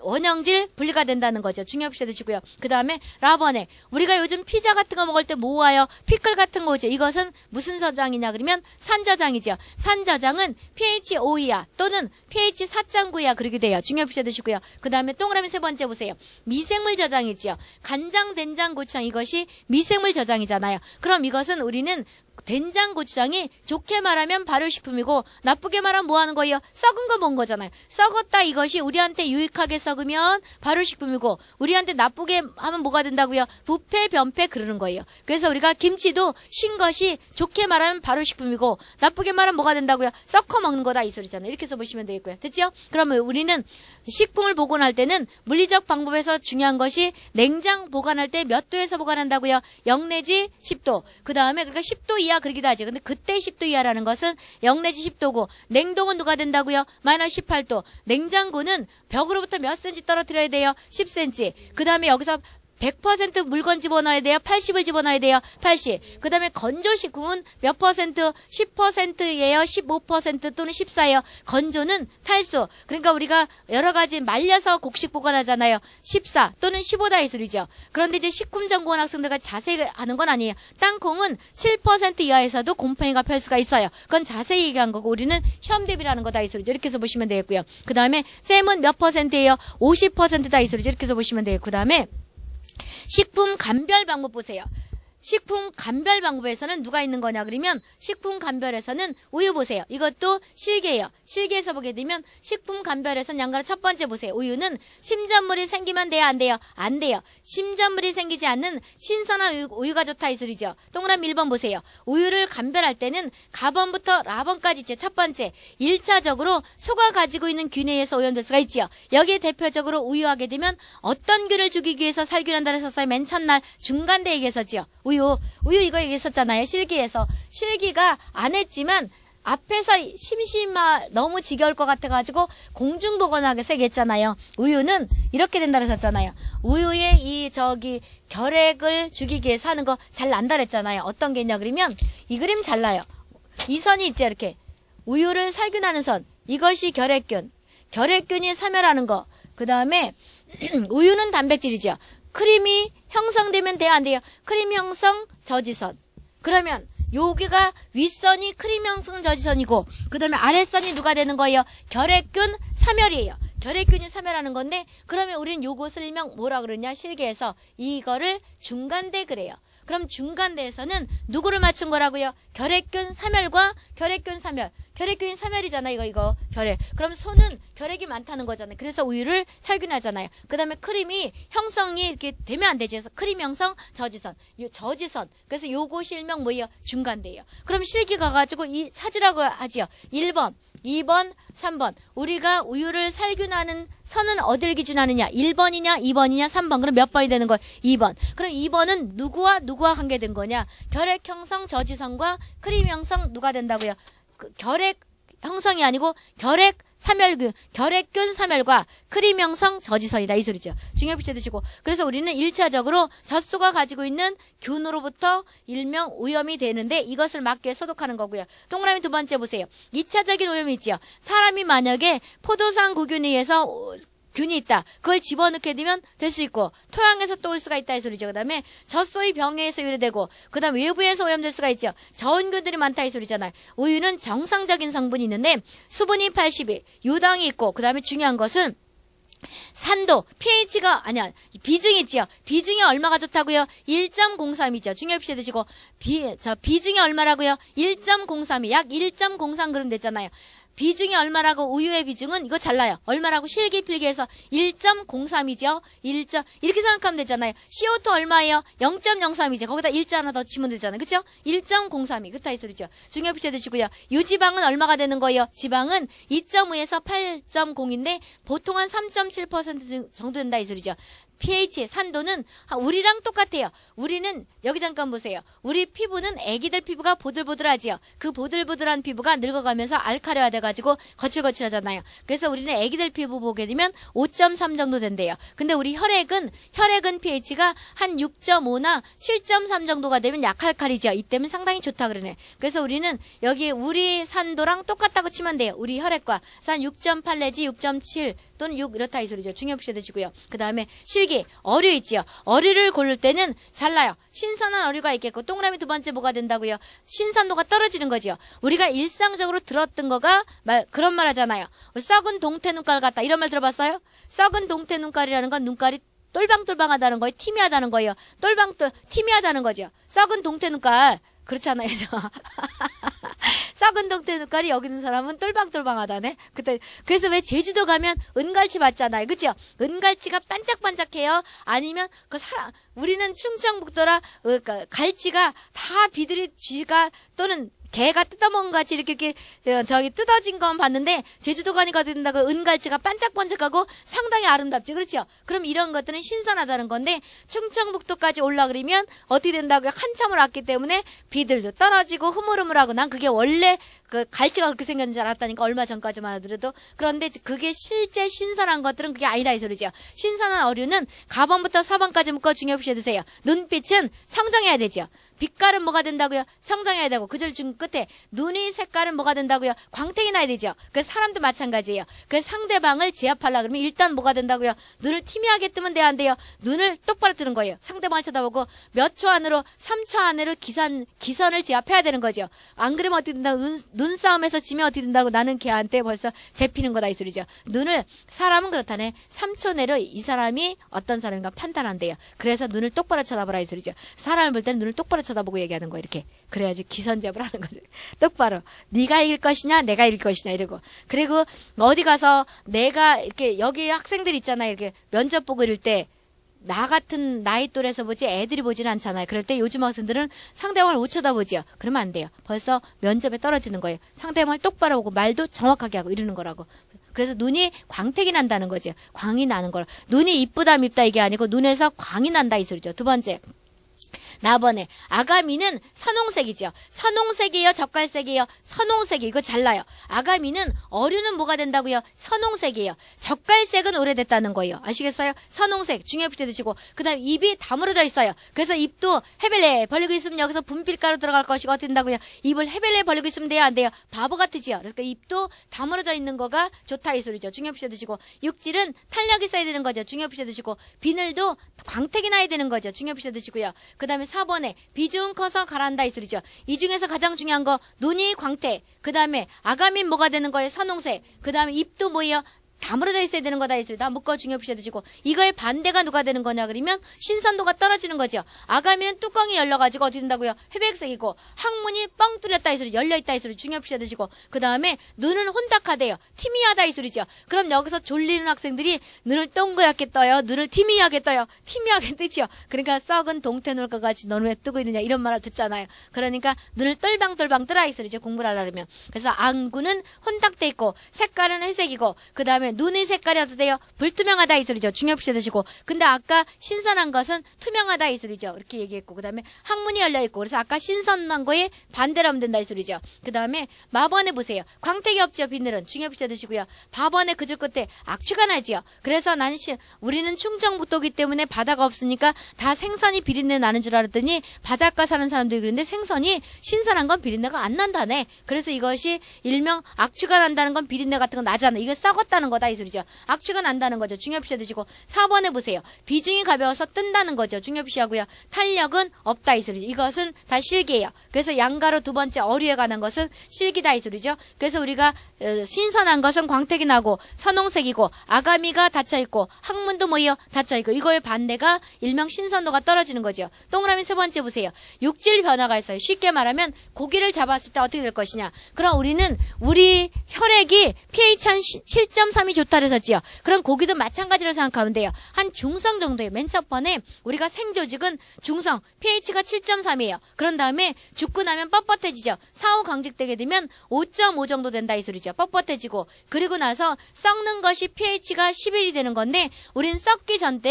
원형질 분리가 된다는 거죠. 중요시 드시고요. 그 다음에 라번에 우리가 요즘 피자 같은 거 먹을 때 뭐 와요? 피클 같은 거죠. 이것은 무슨 저장이냐 그러면 산저장이죠. 산저장은 pH 5 이하 또는 pH 4.9 이하 그렇게 돼요. 중요시 드시고요. 그 다음에 동그라미 세 번째 보세요. 미생물 저장 있죠. 간장, 된장, 고추장 이것이 미생물 저장이잖아요. 그럼 이것은 우리는 된장, 고추장이 좋게 말하면 발효식품이고 나쁘게 말하면 뭐 하는 거예요? 썩은 거 먹은 거잖아요. 썩었다 이것이 우리한테 유익하게 썩으면 발효식품이고 우리한테 나쁘게 하면 뭐가 된다고요? 부패, 변패 그러는 거예요. 그래서 우리가 김치도 신 것이 좋게 말하면 발효식품이고 나쁘게 말하면 뭐가 된다고요? 썩어 먹는 거다 이 소리잖아요. 이렇게 해서 보시면 되겠고요. 됐죠? 그러면 우리는 식품을 보관할 때는 물리적 방법에서 중요한 것이 냉장 보관할 때 몇 도에서 보관한다고요? 0 내지 10도. 그 다음에 그러니까 10도 이하 그러기도 하죠. 근데 그때 10도 이하라는 것은 0 내지 10도고 냉동은 누가 된다고요? 마이너스 18도. 냉장고는 벽으로부터 몇 cm 떨어뜨려야 돼요? 10cm. 그 다음에 여기서 100% 물건 집어넣어야 돼요? 80을 집어넣어야 돼요? 80. 그 다음에 건조식품은 몇 퍼센트? 10%예요? 15% 또는 14예요? 건조는 탈수. 그러니까 우리가 여러 가지 말려서 곡식 보관하잖아요. 14 또는 15다 이 소리죠. 그런데 이제 식품전공원 학생들과 자세히 아는 건 아니에요. 땅콩은 7% 이하에서도 곰팡이가 펼 수가 있어요. 그건 자세히 얘기한 거고 우리는 시험 대비라는 거다 이 소리죠. 이렇게 해서 보시면 되겠고요. 그 다음에 잼은 몇 %예요? 50%다 이 소리죠. 이렇게 해서 보시면 되겠고 그 다음에 식품 감별 방법 보세요. 식품 감별 방법에서는 누가 있는 거냐 그러면 식품 감별에서는 우유 보세요. 이것도 실계예요. 실계에서 보게 되면 식품 감별에서는 양가로 첫 번째 보세요. 우유는 침전물이 생기면 돼요? 안 돼요? 안 돼요. 침전물이 생기지 않는 신선한 우유가 좋다 이 소리죠. 동그라미 1번 보세요. 우유를 감별할 때는 가번부터 라번까지 있죠. 첫 번째 1차적으로 소가 가지고 있는 균에 의해서 오염될 수가 있죠. 여기에 대표적으로 우유하게 되면 어떤 균을 죽이기 위해서 살균한다고 했었어요. 맨 첫날 중간대 얘기했었죠. 우유 이거 얘기했었잖아요. 실기에서. 실기가 안 했지만 앞에서 너무 지겨울 것 같아가지고 공중보건학에서 얘기했잖아요. 우유는 이렇게 된다고 했었잖아요. 우유의 결핵을 죽이기 위해서 하는 거 잘 난다 그랬잖아요. 어떤 게 있냐 그러면 이 그림 잘 나요. 이 선이 있죠. 이렇게 우유를 살균하는 선. 이것이 결핵균. 결핵균이 사멸하는 거. 그 다음에 우유는 단백질이죠. 크림이 형성되면 돼요? 안 돼요? 크림 형성 저지선. 그러면 여기가 윗선이 크림 형성 저지선이고 그 다음에 아랫선이 누가 되는 거예요? 결핵균 사멸이에요. 결핵균이 사멸하는 건데 그러면 우리는 요것을 일명 뭐라 그러냐? 실계에서 이거를 중간대 그래요. 그럼 중간대에서는 누구를 맞춘 거라고요? 결핵균 사멸과 결핵균 사멸. 결핵균이 사멸이잖아 이거 결핵. 그럼 소는 결핵이 많다는 거잖아요. 그래서 우유를 살균하잖아요. 그 다음에 크림이 형성이 이렇게 되면 안 되죠. 그래서 크림 형성 저지선. 요 저지선. 그래서 요것이 일명 뭐예요? 중간대예요. 그럼 실기 가가지고 이 찾으라고 하죠. 1번, 2번, 3번. 우리가 우유를 살균하는 선은 어딜 기준하느냐? 1번이냐, 2번이냐, 3번. 그럼 몇 번이 되는 거예요? 2번. 그럼 2번은 누구와 관계된 거냐? 결핵 형성 저지선과 크림 형성 누가 된다고요? 결핵 형성이 아니고 결핵 사멸균, 결핵균 사멸과 크림 형성 저지선이다 이 소리죠. 중요히 붙여두시고 그래서 우리는 1차적으로 젖소가 가지고 있는 균으로부터 일명 오염이 되는데 이것을 막기 위해 소독하는 거고요. 동그라미 두 번째 보세요. 2차적인 오염이 있죠. 사람이 만약에 포도상 구균에 의해서 균이 있다. 그걸 집어넣게 되면 될 수 있고 토양에서 또 올 수가 있다 이 소리죠. 그 다음에 젖소의 병에 의해서 유래되고 그 다음 외부에서 오염될 수가 있죠. 저온균들이 많다 이 소리잖아요. 우유는 정상적인 성분이 있는데 수분이 82, 유당이 있고 그 다음에 중요한 것은 산도, pH가 아니야 비중이 있죠. 비중이 얼마가 좋다고요? 1.03이죠. 중요히 드시고 비중이 얼마라고요? 1.03이 약 1.03g 됐잖아요. 비중이 얼마라고 우유의 비중은 이거 잘나요. 얼마라고 실기 필기해서 1.03이죠. 이렇게 생각하면 되잖아요. CO2 얼마예요? 0.03이죠. 거기다 일자 하나 더 치면 되잖아요. 그렇죠? 1.03이 그렇다 이 소리죠. 중요 붙여 드시고요. 유지방은 얼마가 되는 거예요? 지방은 2.5에서 8.0인데 보통 한 3.7% 정도 된다 이 소리죠. pH, 산도는 우리랑 똑같아요. 우리는 여기 잠깐 보세요. 우리 피부는 애기들 피부가 보들보들하지요. 그 보들보들한 피부가 늙어가면서 알칼리화 돼가지고 거칠거칠하잖아요. 그래서 우리는 애기들 피부 보게 되면 5.3 정도 된대요. 근데 우리 혈액은 pH가 한 6.5나 7.3 정도가 되면 약알칼리죠. 이때면 상당히 좋다 그러네. 그래서 우리는 여기 우리 산도랑 똑같다고 치면 돼요. 우리 혈액과. 그래서 한 6.8 내지 6.7 또는 6 이렇다 이 소리죠. 중요시 드시고요. 그 다음에 실기, 어류 있지요. 어류를 고를 때는 잘라요. 신선한 어류가 있겠고 동그라미 두 번째 뭐가 된다고요? 신선도가 떨어지는 거지요. 우리가 일상적으로 들었던 거가 그런 말 하잖아요. 우리 썩은 동태 눈깔 같다. 이런 말 들어봤어요? 썩은 동태 눈깔이라는 건 눈깔이 똘방똘방하다는 거예요. 티미하다는 거예요. 티미하다는 거죠. 썩은 동태 눈깔. 그렇잖아요. 썩은 동태 눈깔이 여기 있는 사람은 똘방똘방하다네. 그래서 왜 제주도 가면 은갈치 봤잖아요. 그죠? 은갈치가 반짝반짝해요. 아니면 우리는 충청북도라 갈치가 다 비둘기 쥐가 또는 개가 뜯어먹은 것 같이 이렇게 뜯어진 것만 봤는데 제주도 가니까 된다고 은갈치가 반짝반짝하고 상당히 아름답죠. 그렇죠? 그럼 이런 것들은 신선하다는 건데 충청북도까지 올라그러면 어떻게 된다고요? 한참을 왔기 때문에 비들도 떨어지고 흐물흐물하고 난 그게 원래 그 갈치가 그렇게 생겼는 줄 알았다니까 얼마 전까지만 하더라도. 그런데 그게 실제 신선한 것들은 그게 아니다 이 소리죠. 신선한 어류는 가번부터 사번까지 묶어 중요시 드세요. 눈빛은 청정해야 되죠. 빛깔은 뭐가 된다고요? 청정해야 되고 그절 중 끝에 눈의 색깔은 뭐가 된다고요? 광택이 나야 되죠. 그 사람도 마찬가지예요. 그 상대방을 제압하려고 그러면 일단 뭐가 된다고요? 눈을 티미하게 뜨면 돼야 안 돼요. 눈을 똑바로 뜨는 거예요. 상대방을 쳐다보고 몇 초 안으로 3초 안으로 기선을 제압해야 되는 거죠. 안 그러면 어떻게 된다고 눈싸움에서 지면 어떻게 된다고 나는 걔한테 벌써 잡히는 거다 이 소리죠. 사람은 그렇다네. 3초 내로 이 사람이 어떤 사람인가 판단한대요. 그래서 눈을 똑바로 쳐다보라 이 소리죠. 사람을 볼 때는 눈을 똑바로 쳐다보고 얘기하는 거 이렇게. 그래야지 기선제압을 하는 거죠. 똑바로. 네가 이길 것이냐 내가 이길 것이냐 이러고. 그리고 어디 가서 내가 이렇게 여기 학생들 있잖아요. 이렇게 면접 보고 이럴 때 나 같은 나이 또래에서 보지 애들이 보지는 않잖아요. 그럴 때 요즘 학생들은 상대방을 못 쳐다보지요. 그러면 안 돼요. 벌써 면접에 떨어지는 거예요. 상대방을 똑바로 보고 말도 정확하게 하고 이러는 거라고. 그래서 눈이 광택이 난다는 거죠. 광이 나는 거라. 눈이 이쁘다 밉다 이게 아니고 눈에서 광이 난다 이 소리죠. 두 번째. 나번에 아가미는 선홍색이죠. 선홍색이에요? 젓갈색이에요? 선홍색이 이거 잘라요. 아가미는 어류는 뭐가 된다고요? 선홍색이에요. 젓갈색은 오래됐다는 거예요. 아시겠어요? 선홍색 중요히 붙여드시고 그 다음에 입이 다물어져 있어요. 그래서 입도 해벨레 벌리고 있으면 여기서 분필가루 들어갈 것이고 어떻게 된다고요? 입을 해벨레 벌리고 있으면 돼요? 안 돼요? 바보 같으지요. 그러니까 입도 다물어져 있는 거가 좋다 이 소리죠. 중요히 붙여드시고 육질은 탄력이 있어야 되는 거죠. 중요히 붙여드시고 비늘도 광택이 나야 되는 거죠. 중요히 붙여드시고요. 그 다음에 4번에 비중 커서 가라앉다 이 소리죠. 이 중에서 가장 중요한 거 눈이 광택, 그 다음에 아가민 뭐가 되는 거예요? 선홍색, 그 다음에 입도 뭐예요? 다물어져 있어야 되는 거다 했습니다. 묶어 중요 붙여드시고 이거의 반대가 누가 되는 거냐 그러면 신선도가 떨어지는 거죠. 아가미는 뚜껑이 열려가지고 어떻게 된다고요? 회백색이고 항문이 뻥 뚫렸다 이 소리, 열려있다 이 소리 중요 붙여드시고 그 다음에 눈은 혼탁하대요. 티미하다 이 소리죠. 그럼 여기서 졸리는 학생들이 눈을 동그랗게 떠요. 눈을 티미하게 떠요. 티미하게 뜨죠. 그러니까 썩은 동태 놀과 같이 너는 왜 뜨고 있느냐 이런 말을 듣잖아요. 그러니까 눈을 똘방똘방 뜨라 이 소리죠. 공부를 하려면. 그래서 안구는 혼탁돼 있고 색깔은 회색이고 그 다음에 눈의 색깔이 어떻게 돼요? 불투명하다 이 소리죠. 중요 붙여드시고 근데 아까 신선한 것은 투명하다 이 소리죠. 이렇게 얘기했고 그 다음에 항문이 열려있고 그래서 아까 신선한 거에 반대로 하면 된다 이 소리죠. 그 다음에 마번에 보세요. 광택이 없죠. 비늘은 중요 붙여드시고요. 바번에 그줄 끝에 악취가 나지요. 그래서 우리는 충청북도기 때문에 바다가 없으니까 다 생선이 비린내 나는 줄 알았더니 바닷가 사는 사람들이 그런데 생선이 신선한 건 비린내가 안 난다네. 그래서 이것이 일명 악취가 난다는 건 비린내 같은 거 나잖아. 이거 썩었다는 거다 이 소리죠. 악취가 난다는 거죠. 중요 붙여드시고 4번에 보세요. 비중이 가벼워서 뜬다는 거죠. 중요 붙이하고요. 탄력은 없다 이 소리죠. 이것은 다 실기예요. 그래서 양가로 두 번째 어류에 관한 것은 실기다 이 소리죠. 그래서 우리가 신선한 것은 광택이 나고 선홍색이고 아가미가 닫혀있고 항문도 뭐예요? 닫혀있고 이거의 반대가 일명 신선도가 떨어지는 거죠. 동그라미 세 번째 보세요. 육질 변화가 있어요. 쉽게 말하면 고기를 잡았을 때 어떻게 될 것이냐. 그럼 우리 혈액이 pH 한 7.3 3이 좋다 그랬었지요. 그럼 고기도 마찬가지로 생각하면 돼요. 한 중성 정도예요. 맨 첫 번에 우리가 생조직은 중성, pH가 7.3이에요. 그런 다음에 죽고 나면 뻣뻣해지죠. 사후 강직되게 되면 5.5 정도 된다 이 소리죠. 뻣뻣해지고 그리고 나서 썩는 것이 pH가 11이 되는 건데 우린 썩기 전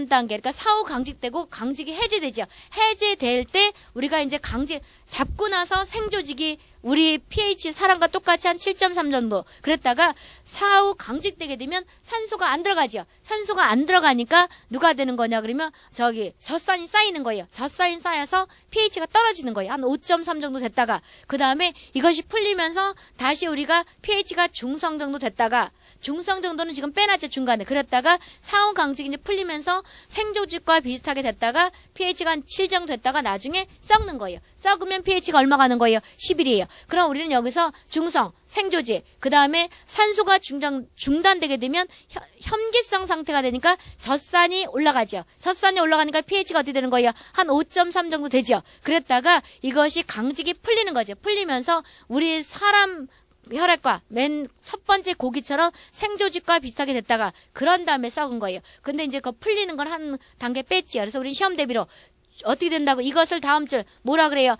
단계 그러니까 사후 강직되고 강직이 해제되죠. 해제될 때 우리가 이제 강직 잡고 나서 생조직이 우리 pH 사람과 똑같이 한 7.3 정도 그랬다가 사후 강직되게 되면 산소가 안 들어가죠. 산소가 안 들어가니까 누가 되는 거냐 그러면 젖산이 쌓이는 거예요. 젖산이 쌓여서 pH가 떨어지는 거예요. 한 5.3 정도 됐다가 그 다음에 이것이 풀리면서 다시 우리가 pH가 중성 정도 됐다가 중성 정도는 지금 빼놨죠. 중간에. 그랬다가 사후 강직이 이제 풀리면서 생조직과 비슷하게 됐다가 pH가 한 7 정도 됐다가 나중에 썩는 거예요. 썩으면 pH가 얼마 가는 거예요? 11이에요. 그럼 우리는 여기서 중성, 생조직, 그 다음에 산소가 중단되게 되면 현기성 상태가 되니까 젖산이 올라가죠. 젖산이 올라가니까 pH가 어떻게 되는 거예요? 한 5.3 정도 되죠. 그랬다가 이것이 강직이 풀리는 거죠. 풀리면서 우리 사람 혈액과 맨 첫 번째 고기처럼 생조직과 비슷하게 됐다가 그런 다음에 썩은 거예요. 근데 이제 그 풀리는 걸 한 단계 뺐지요. 그래서 우린 시험 대비로 어떻게 된다고 이것을 다음 줄 뭐라 그래요?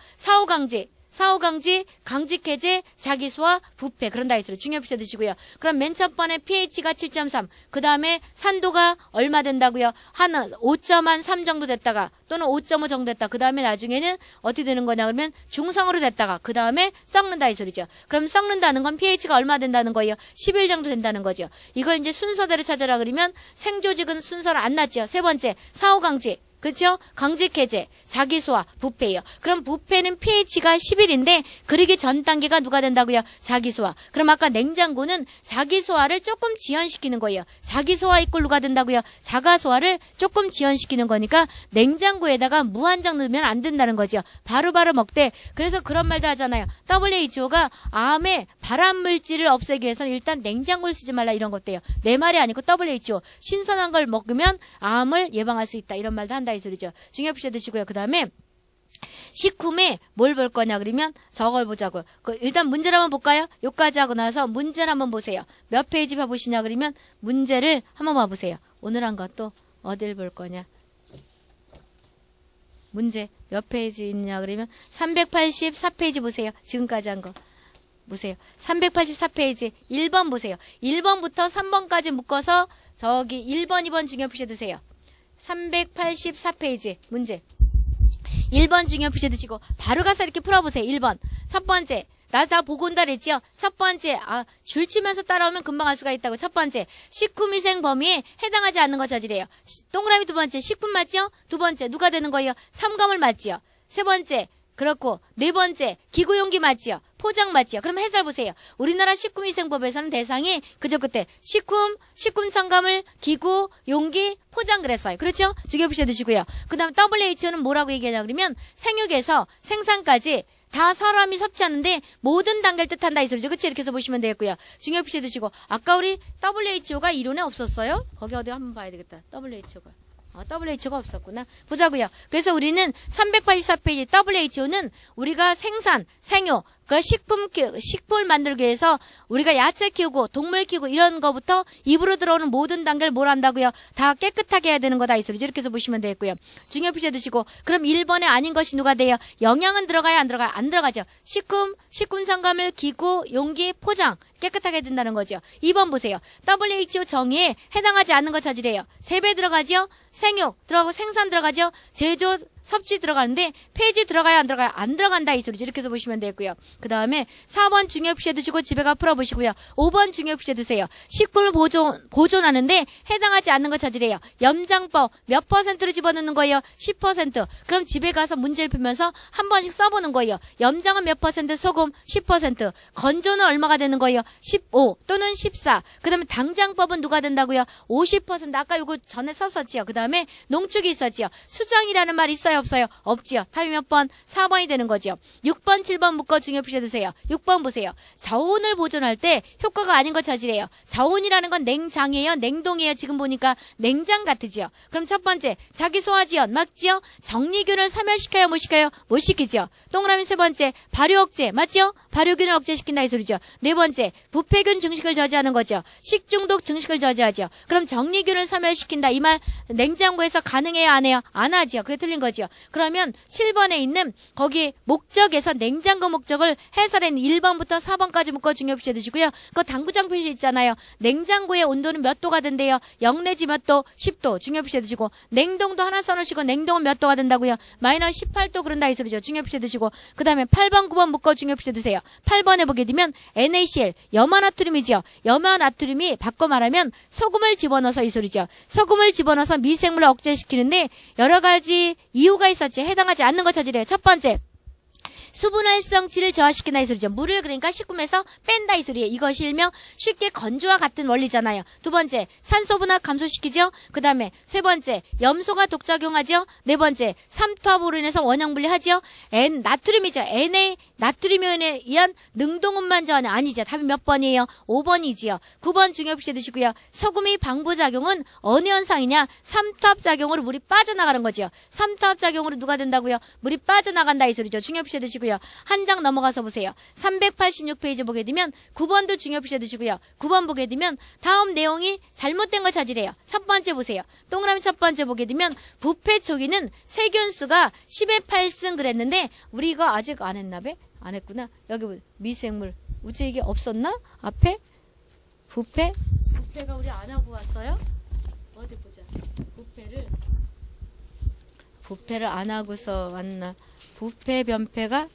사후강직, 강직해제, 자기소화, 부패 그런다 했어요. 중요 표시 드시고요. 그럼 맨 첫 번에 pH가 7.3, 그 다음에 산도가 얼마 된다고요? 한 5.3 정도 됐다가 또는 5.5 정도 됐다. 그 다음에 나중에는 어떻게 되는 거냐 그러면 중성으로 됐다가 그 다음에 썩는다 이 소리죠. 그럼 썩는다는 건 pH가 얼마 된다는 거예요? 11 정도 된다는 거죠. 이걸 이제 순서대로 찾으라 그러면 생조직은 순서를 안 놨죠. 세 번째 사후강직. 그렇죠? 강직해제, 자기소화, 부패예요. 그럼 부패는 pH가 11인데 그러기 전 단계가 누가 된다고요? 자기소화. 그럼 아까 냉장고는 자기소화를 조금 지연시키는 거예요. 자기소화 이꼴 누가 된다고요? 자가소화를 조금 지연시키는 거니까 냉장고에다가 무한정 넣으면 안 된다는 거죠. 바로바로 먹되 그래서 그런 말도 하잖아요. WHO가 암의 발암물질을 없애기 위해서는 일단 냉장고를 쓰지 말라 이런 것도요. 내 말이 아니고 WHO 신선한 걸 먹으면 암을 예방할 수 있다 이런 말도 한다 이 소리죠. 중요 표시 드시고요. 그 다음에 식품에 뭘 볼 거냐 그러면 저걸 보자고요. 일단 문제를 한번 볼까요? 여기까지 하고 나서 문제를 한번 보세요. 몇 페이지 봐보시냐 그러면 문제를 한번 봐보세요. 오늘 한 것도 어딜 볼 거냐. 문제 몇 페이지 있냐 그러면 384페이지 보세요. 지금까지 한 거. 보세요. 384페이지 1번 보세요. 1번부터 3번까지 묶어서 저기 1번, 2번 중요 표시 드세요. 384페이지 문제 1번 중요 표시 드시고 바로 가서 이렇게 풀어보세요. 1번 첫 번째 나 다 보고 온다 그랬죠. 첫 번째 줄 치면서 따라오면 금방 알 수가 있다고. 첫 번째 식품위생 범위에 해당하지 않는 거 저지래요. 동그라미 두 번째 식품 맞죠? 두 번째 누가 되는 거예요? 첨가물 맞지요? 세 번째 그렇고 네 번째 기구용기 맞지요? 포장 맞지요? 그럼 해설 보세요. 우리나라 식품위생법에서는 대상이 그저 그때 식품 첨가물, 기구, 용기, 포장 그랬어요. 그렇죠? 중요 표시 드시고요. 그 다음 WHO는 뭐라고 얘기하냐 그러면 생육에서 생산까지 다 사람이 섭취하는데 모든 단계를 뜻한다 이 소리죠. 그치? 이렇게 해서 보시면 되겠고요. 중요 표시 드시고 아까 우리 WHO가 이론에 없었어요? 거기 어디 한번 봐야 되겠다. WHO가 없었구나. 보자고요. 그래서 우리는 384페이지 WHO는 우리가 생산, 생육, 그 식품을 만들기 위해서 우리가 야채 키우고 동물 키우고 이런 거부터 입으로 들어오는 모든 단계를 뭘 한다고요? 다 깨끗하게 해야 되는 거다 이 소리죠. 이렇게 해서 보시면 되겠고요. 중요 표시 드시고 그럼 1번에 아닌 것이 누가 돼요? 영양은 들어가요? 안 들어가요? 안 들어가죠. 식품 첨가물, 기구, 용기, 포장 깨끗하게 된다는 거죠. 2번 보세요. WHO 정의에 해당하지 않는 거 찾으래요. 재배 들어가죠? 생육 들어가고 생산 들어가죠? 제조 섭취 들어가는데 폐지 들어가요? 안 들어가요? 안 들어간다 이 소리죠. 이렇게 해서 보시면 되고요. 그 다음에 4번 중요 표시에 두시고 집에 가 풀어보시고요. 5번 중요 표시에 두세요. 식품을 보존하는데 해당하지 않는 거 찾으래요. 염장법 몇 %로 집어넣는 거예요? 10%. 그럼 집에 가서 문제를 풀면서 한 번씩 써보는 거예요. 염장은 몇 %, 소금 10%. 건조는 얼마가 되는 거예요? 15 또는 14. 그 다음에 당장법은 누가 된다고요? 50%. 아까 이거 전에 썼었지요. 그 다음에 농축이 있었지요. 수정이라는 말이 있어요. 있어요, 없어요? 없지요. 답이 몇 번? 4번이 되는 거죠. 6번, 7번 묶어 중요 표시해 두세요. 6번 보세요. 저온을 보존할 때 효과가 아닌 거 찾으래요. 저온이라는 건 냉장이에요, 냉동이에요? 지금 보니까 냉장 같으지요. 그럼 첫 번째, 자기 소화지연 맞지요? 정리균을 사멸시켜요, 못 시켜요? 못 시키죠. 동그라미 세 번째, 발효 억제 맞죠? 발효균을 억제시킨다 이 소리죠. 네 번째, 부패균 증식을 저지하는 거죠. 식중독 증식을 저지하죠. 그럼 정리균을 사멸시킨다 이 말 냉장고에서 가능해요, 안 해요? 안 하죠. 그게 틀린 거죠. 그러면 7번에 있는 거기 목적에서 냉장고 목적을 해설한 1번부터 4번까지 묶어 중요 표시해 두시고요. 그 당구장 표시 있잖아요. 냉장고의 온도는 몇 도가 된대요? 0 내지 몇 도? 10도 중요 표시해 두시고, 냉동도 하나 써놓으시고 냉동은 몇 도가 된다고요? 마이너스 18도 그런다 이 소리죠. 중요 표시해 두시고, 그 다음에 8번 9번 묶어 중요 표시해 두세요. 8번에 보게 되면 NaCl 염화나트륨이죠. 염화나트륨이 바꿔 말하면 소금을 집어넣어서 이 소리죠. 소금을 집어넣어서 미생물을 억제시키는데 여러 가지 이유가 있었지. 해당하지 않는 거 찾으래요. 첫 번째, 수분활성치를 저하시킨다 이 소리죠. 물을 그러니까 식품에서 뺀다 이 소리예요. 이것이 일명 쉽게 건조와 같은 원리잖아요. 두 번째, 산소분화 감소시키죠. 그 다음에 세 번째, 염소가 독작용하죠. 네 번째, 삼투압으로 인해서 원형 분리하죠. 나트륨이죠. 나트륨에 의한 능동음만 저하는 아니죠. 답이 몇 번이에요? 5번이지요. 9번 중요 표시해 두시고요. 소금의 방부작용은 어느 현상이냐? 삼투압작용으로 물이 빠져나가는 거죠. 삼투압작용으로 누가 된다고요? 물이 빠져나간다 이 소리죠. 중요 표시해 두시고요. 한 장 넘어가서 보세요. 386페이지 보게 되면 9번도 중요 표시해 두시고요. 9번 보게 되면 다음 내용이 잘못된 거 찾으래요. 첫 번째 보세요. 동그라미 첫 번째 보게 되면 부패 초기는 세균수가 10의 8승 그랬는데 우리 이거 아직 안 했나 봐? 안 했구나. 여기 미생물 우째 이게 없었나? 앞에? 부패가 우리 안 하고 왔어요? 어디 보자. 부패를 안 하고서 왔나? 부패 변패를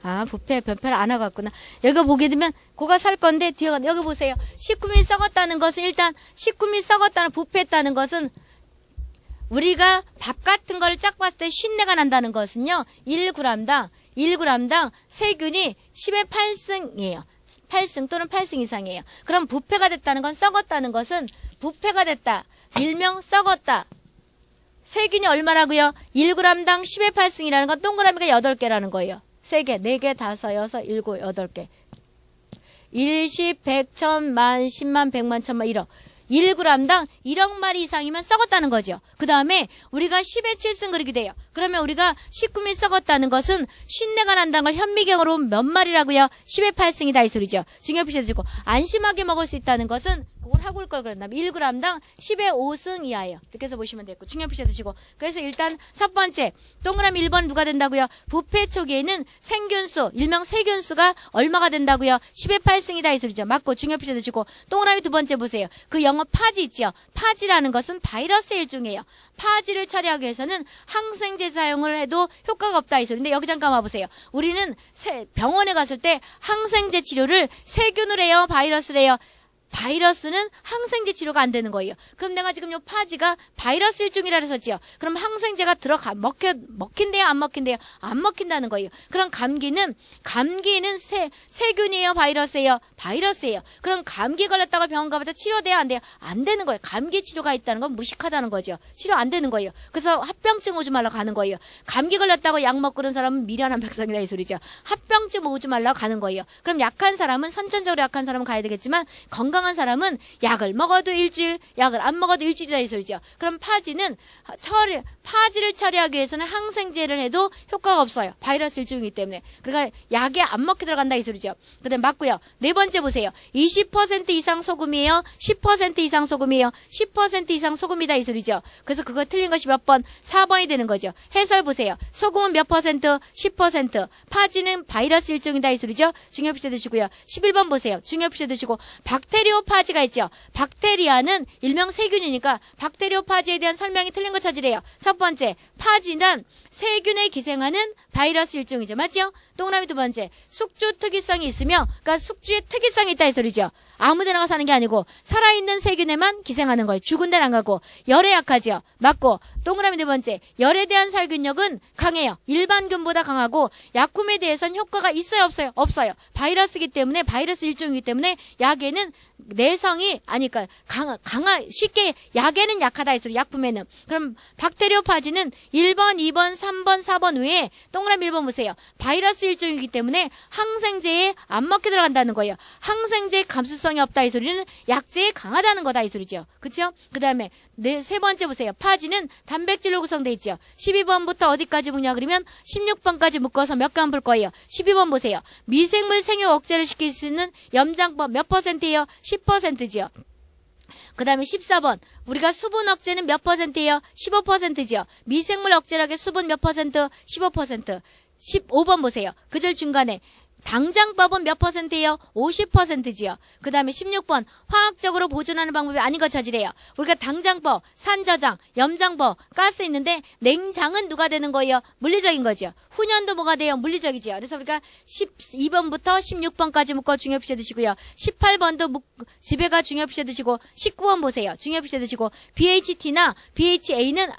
안 하고 왔구나. 여기 보게 되면 그거 살 건데 뒤에 여기 보세요. 식품이 썩었다는 것은 일단 식품이 썩었다는 부패했다는 것은 우리가 밥 같은 거를 쫙 봤을 때 쉰내가 난다는 것은요. 1g당 세균이 10의 8승이에요. 8승 또는 8승 이상이에요. 그럼 부패가 됐다는 건 썩었다는 것은 부패가 됐다. 일명 썩었다. 세균이 얼마라고요? 1g당 10의 8승이라는 건 동그라미가 8개라는 거예요. 3개, 4개, 5, 6, 7, 8개. 1, 10, 100, 1000만, 10만, 100만, 1000만, 1억. 1g당 1억 마리 이상이면 썩었다는 거죠. 그 다음에 우리가 10의 7승 그리게 돼요. 그러면 우리가 식품이 썩었다는 것은 쉰내가 난다는 걸 현미경으로 몇 마리라고요? 10의 8승이다 이 소리죠. 중요 표시해주고 안심하게 먹을 수 있다는 것은 그걸 하고 올 걸 그랬나? 1g당 10의 5승 이하예요. 이렇게 해서 보시면 되고 중요 표시해주시고 그래서 일단 첫 번째 동그라미 1번 누가 된다고요? 부패 초기에는 생균수 일명 세균수가 얼마가 된다고요? 10의 8승이다 이 소리죠. 맞고 중요 표시해주시고 동그라미 두 번째 보세요. 그 영어 파지 있죠. 파지라는 것은 바이러스 일종이에요. 파지를 처리하기 위해서는 항생제 사용을 해도 효과가 없다 이 소리인데 여기 잠깐 와보세요. 우리는 병원에 갔을 때 항생제 치료를 세균을 해요? 바이러스를 해요? 바이러스는 항생제 치료가 안 되는 거예요. 그럼 내가 지금 요 파지가 바이러스 일종이라 그랬었지요. 그럼 항생제가 먹힌대요? 안 먹힌대요? 안 먹힌다는 거예요. 그럼 감기는 세균이에요? 바이러스예요? 바이러스예요. 그럼 감기 걸렸다가 병원 가보자 치료돼요? 안 돼요? 안 되는 거예요. 감기 치료가 있다는 건 무식하다는 거죠. 치료 안 되는 거예요. 그래서 합병증 오지 말라고 가는 거예요. 감기 걸렸다고 약 먹고 그런 사람은 미련한 백성이다 이 소리죠. 합병증 오지 말라고 가는 거예요. 그럼 약한 사람은 선천적으로 약한 사람은 가야 되겠지만 건강한 사람은 약을 먹어도 일주일, 약을 안 먹어도 일주일이다 이 소리죠. 그럼 파지를 처리하기 위해서는 항생제를 해도 효과가 없어요. 바이러스 일종이기 때문에. 그러니까 약에 안 먹게 들어간다 이 소리죠. 그 다음에 맞고요. 네 번째 보세요. 20% 이상 소금이에요? 10% 이상 소금이에요? 10% 이상 소금이다 이 소리죠. 그래서 그거 틀린 것이 몇 번? 4번이 되는 거죠. 해설 보세요. 소금은 몇 퍼센트? 10%. 파지는 바이러스 일종이다 이 소리죠. 중요 표시 드시고요. 11번 보세요. 중요 표시 드시고 박테리오파지가 있죠. 박테리아는 일명 세균이니까 박테리오파지에 대한 설명이 틀린 거 찾으래요. 첫 번째, 파지는 세균에 기생하는 바이러스 일종이죠. 맞죠? 동그라미 두 번째, 숙주 특이성이 있으며, 그러니까 숙주의 특이성이 있다 이 소리죠. 아무데나 사는 게 아니고 살아있는 세균에만 기생하는 거예요. 죽은 데는 안 가고. 열에 약하죠. 맞고. 동그라미 네 번째, 열에 대한 살균력은 강해요. 일반균보다 강하고 약품에 대해서는 효과가 있어요? 없어요? 없어요. 바이러스이기 때문에 바이러스 일종이기 때문에 약에는 내성이 아니까 쉽게 약에는 약하다 이 소리. 약품에는. 그럼 박테리오 파지는 1번, 2번, 3번, 4번 외에 동그라미 1번 보세요. 바이러스 일종이기 때문에 항생제에 안 먹게 들어간다는 거예요. 항생제 감수성이 없다 이 소리는 약제에 강하다는 거다 이 소리죠. 그쵸? 그 다음에 세 번째 보세요. 파지는 단백질로 구성되어 있죠. 12번부터 어디까지 묶냐 그러면 16번까지 묶어서 몇 gram 풀 거예요. 12번 보세요. 미생물 생육 억제를 시킬 수 있는 염장법 몇 %예요? 10%지요. 그 다음에 14번. 우리가 수분 억제는 몇 %예요? 15%지요. 미생물 억제력의 수분 몇 %? 15%. 15번 보세요. 그 절 중간에. 당장법은 몇 %예요? 50%지요. 그 다음에 16번. 화학적으로 보존하는 방법이 아닌 거 찾으래요. 우리가 당장법, 산저장, 염장법, 가스 있는데 냉장은 누가 되는 거예요? 물리적인 거죠. 훈연도 뭐가 돼요? 물리적이죠. 그래서 우리가 12번부터 16번까지 묶어 중요표시 드시고요. 18번도 지배가 중요표시 드시고 19번 보세요. 중요표시 드시고 BHT나 BHA는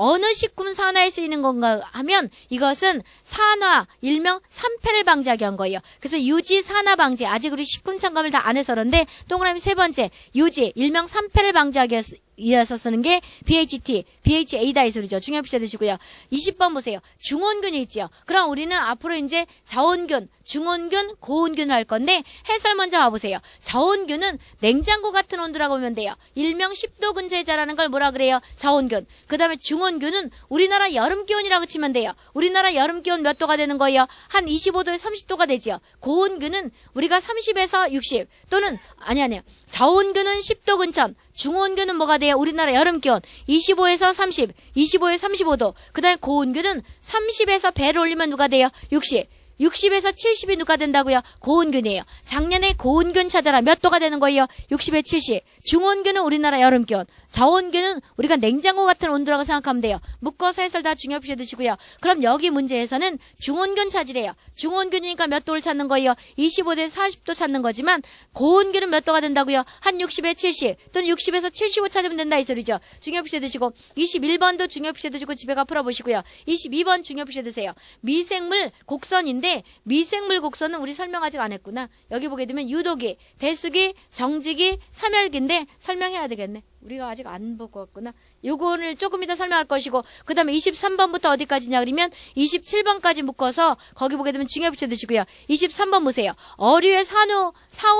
어느 식품 산화에 쓰이는 건가 하면 이것은 산화, 일명 산패를 방지하기 위한 거예요. 그래서 유지, 산화 방지. 아직 우리 식품 첨가물 다 안 해서 그런데 동그라미 세 번째 유지, 일명 산패를 방지하기 위해서 쓰는 게 BHT, BHA다 이 소리죠. 중요표시 드시고요. 20번 보세요. 중온균이 있죠. 그럼 우리는 앞으로 이제 저온균, 중온균, 고온균을 할 건데 해설 먼저 와보세요. 저온균은 냉장고 같은 온도라고 보면 돼요. 일명 10도 근처에 자라는 걸 뭐라 그래요? 저온균. 그 다음에 중온균은 우리나라 여름 기온이라고 치면 돼요. 우리나라 여름 기온 몇 도가 되는 거예요? 한 25도에 30도가 되죠. 고온균은 우리가 30에서 60 또는 아니요. 저온균은 10도 근처, 중온균은 뭐가 돼요? 우리나라 여름 기온 25에서 30, 25에서 35도. 그 다음에 고온균은 30에서 배를 올리면 누가 돼요? 60. 60에서 70이 누가 된다고요? 고온균이에요. 작년에 고온균 찾아라 몇 도가 되는 거예요? 60에 70. 중온균은 우리나라 여름 기온. 저온균은 우리가 냉장고 같은 온도라고 생각하면 돼요. 묶어서 해설 다 중요표시 드시고요. 그럼 여기 문제에서는 중온균 찾으래요. 중온균이니까 몇 도를 찾는 거예요? 25도에서 40도 찾는 거지만 고온균은 몇 도가 된다고요? 한 60에 70 또는 60에서 75 찾으면 된다 이 소리죠. 중요표시 드시고 21번도 중요표시 드시고 집에 가 풀어보시고요. 22번 중요표시 드세요. 미생물 곡선인데 미생물 곡선은 우리 설명 아직 안 했구나. 여기 보게 되면 유도기, 대수기, 정지기, 삼열기인데 설명해야 되겠네. 우리가 아직 안 보고 왔구나. 요거를 조금 이따 설명할 것이고 그 다음에 23번부터 어디까지냐 그러면 27번까지 묶어서 거기 보게 되면 중요표시 드시고요. 23번 보세요. 어류의 사후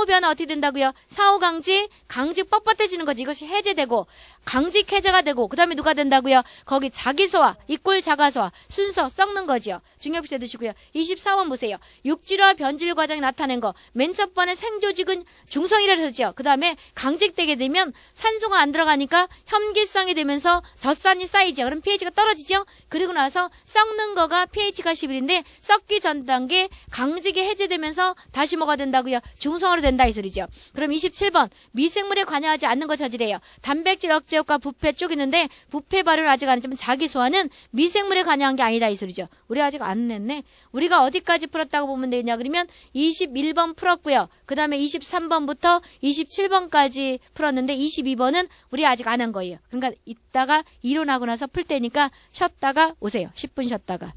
변화 어떻게 된다고요? 사후 강직 뻣뻣해지는 거지. 이것이 해제되고 강직 해제가 되고 그 다음에 누가 된다고요? 거기 자기소화, 이꼴 자가소화, 순서 썩는 거지요. 중요표시 드시고요. 24번 보세요. 육질화 변질 과정이 나타낸 거. 맨 첫 번에 생조직은 중성이라고 했었죠. 그 다음에 강직되게 되면 산소가 안 들어가니까 혐기성이 되면서 젖산이 쌓이죠. 그럼 pH가 떨어지죠. 그리고 나서 썩는 거가 pH가 11인데 썩기 전 단계 강직이 해제되면서 다시 뭐가 된다고요? 중성으로 된다 이 소리죠. 그럼 27번 미생물에 관여하지 않는 거 찾으래요. 단백질 억제 효과 부패 쪽 있는데 부패 발효를 아직 안 했지만 자기 소화는 미생물에 관여한 게 아니다 이 소리죠. 우리 아직 안 냈네. 우리가 어디까지 풀었다고 보면 되냐 그러면 21번 풀었고요. 그 다음에 23번부터 27번까지 풀었는데 22번은 우리 아직 안 한 거예요. 그러니까 이따가 이론하고 나서 풀 때니까 쉬었다가 오세요. 10분 쉬었다가.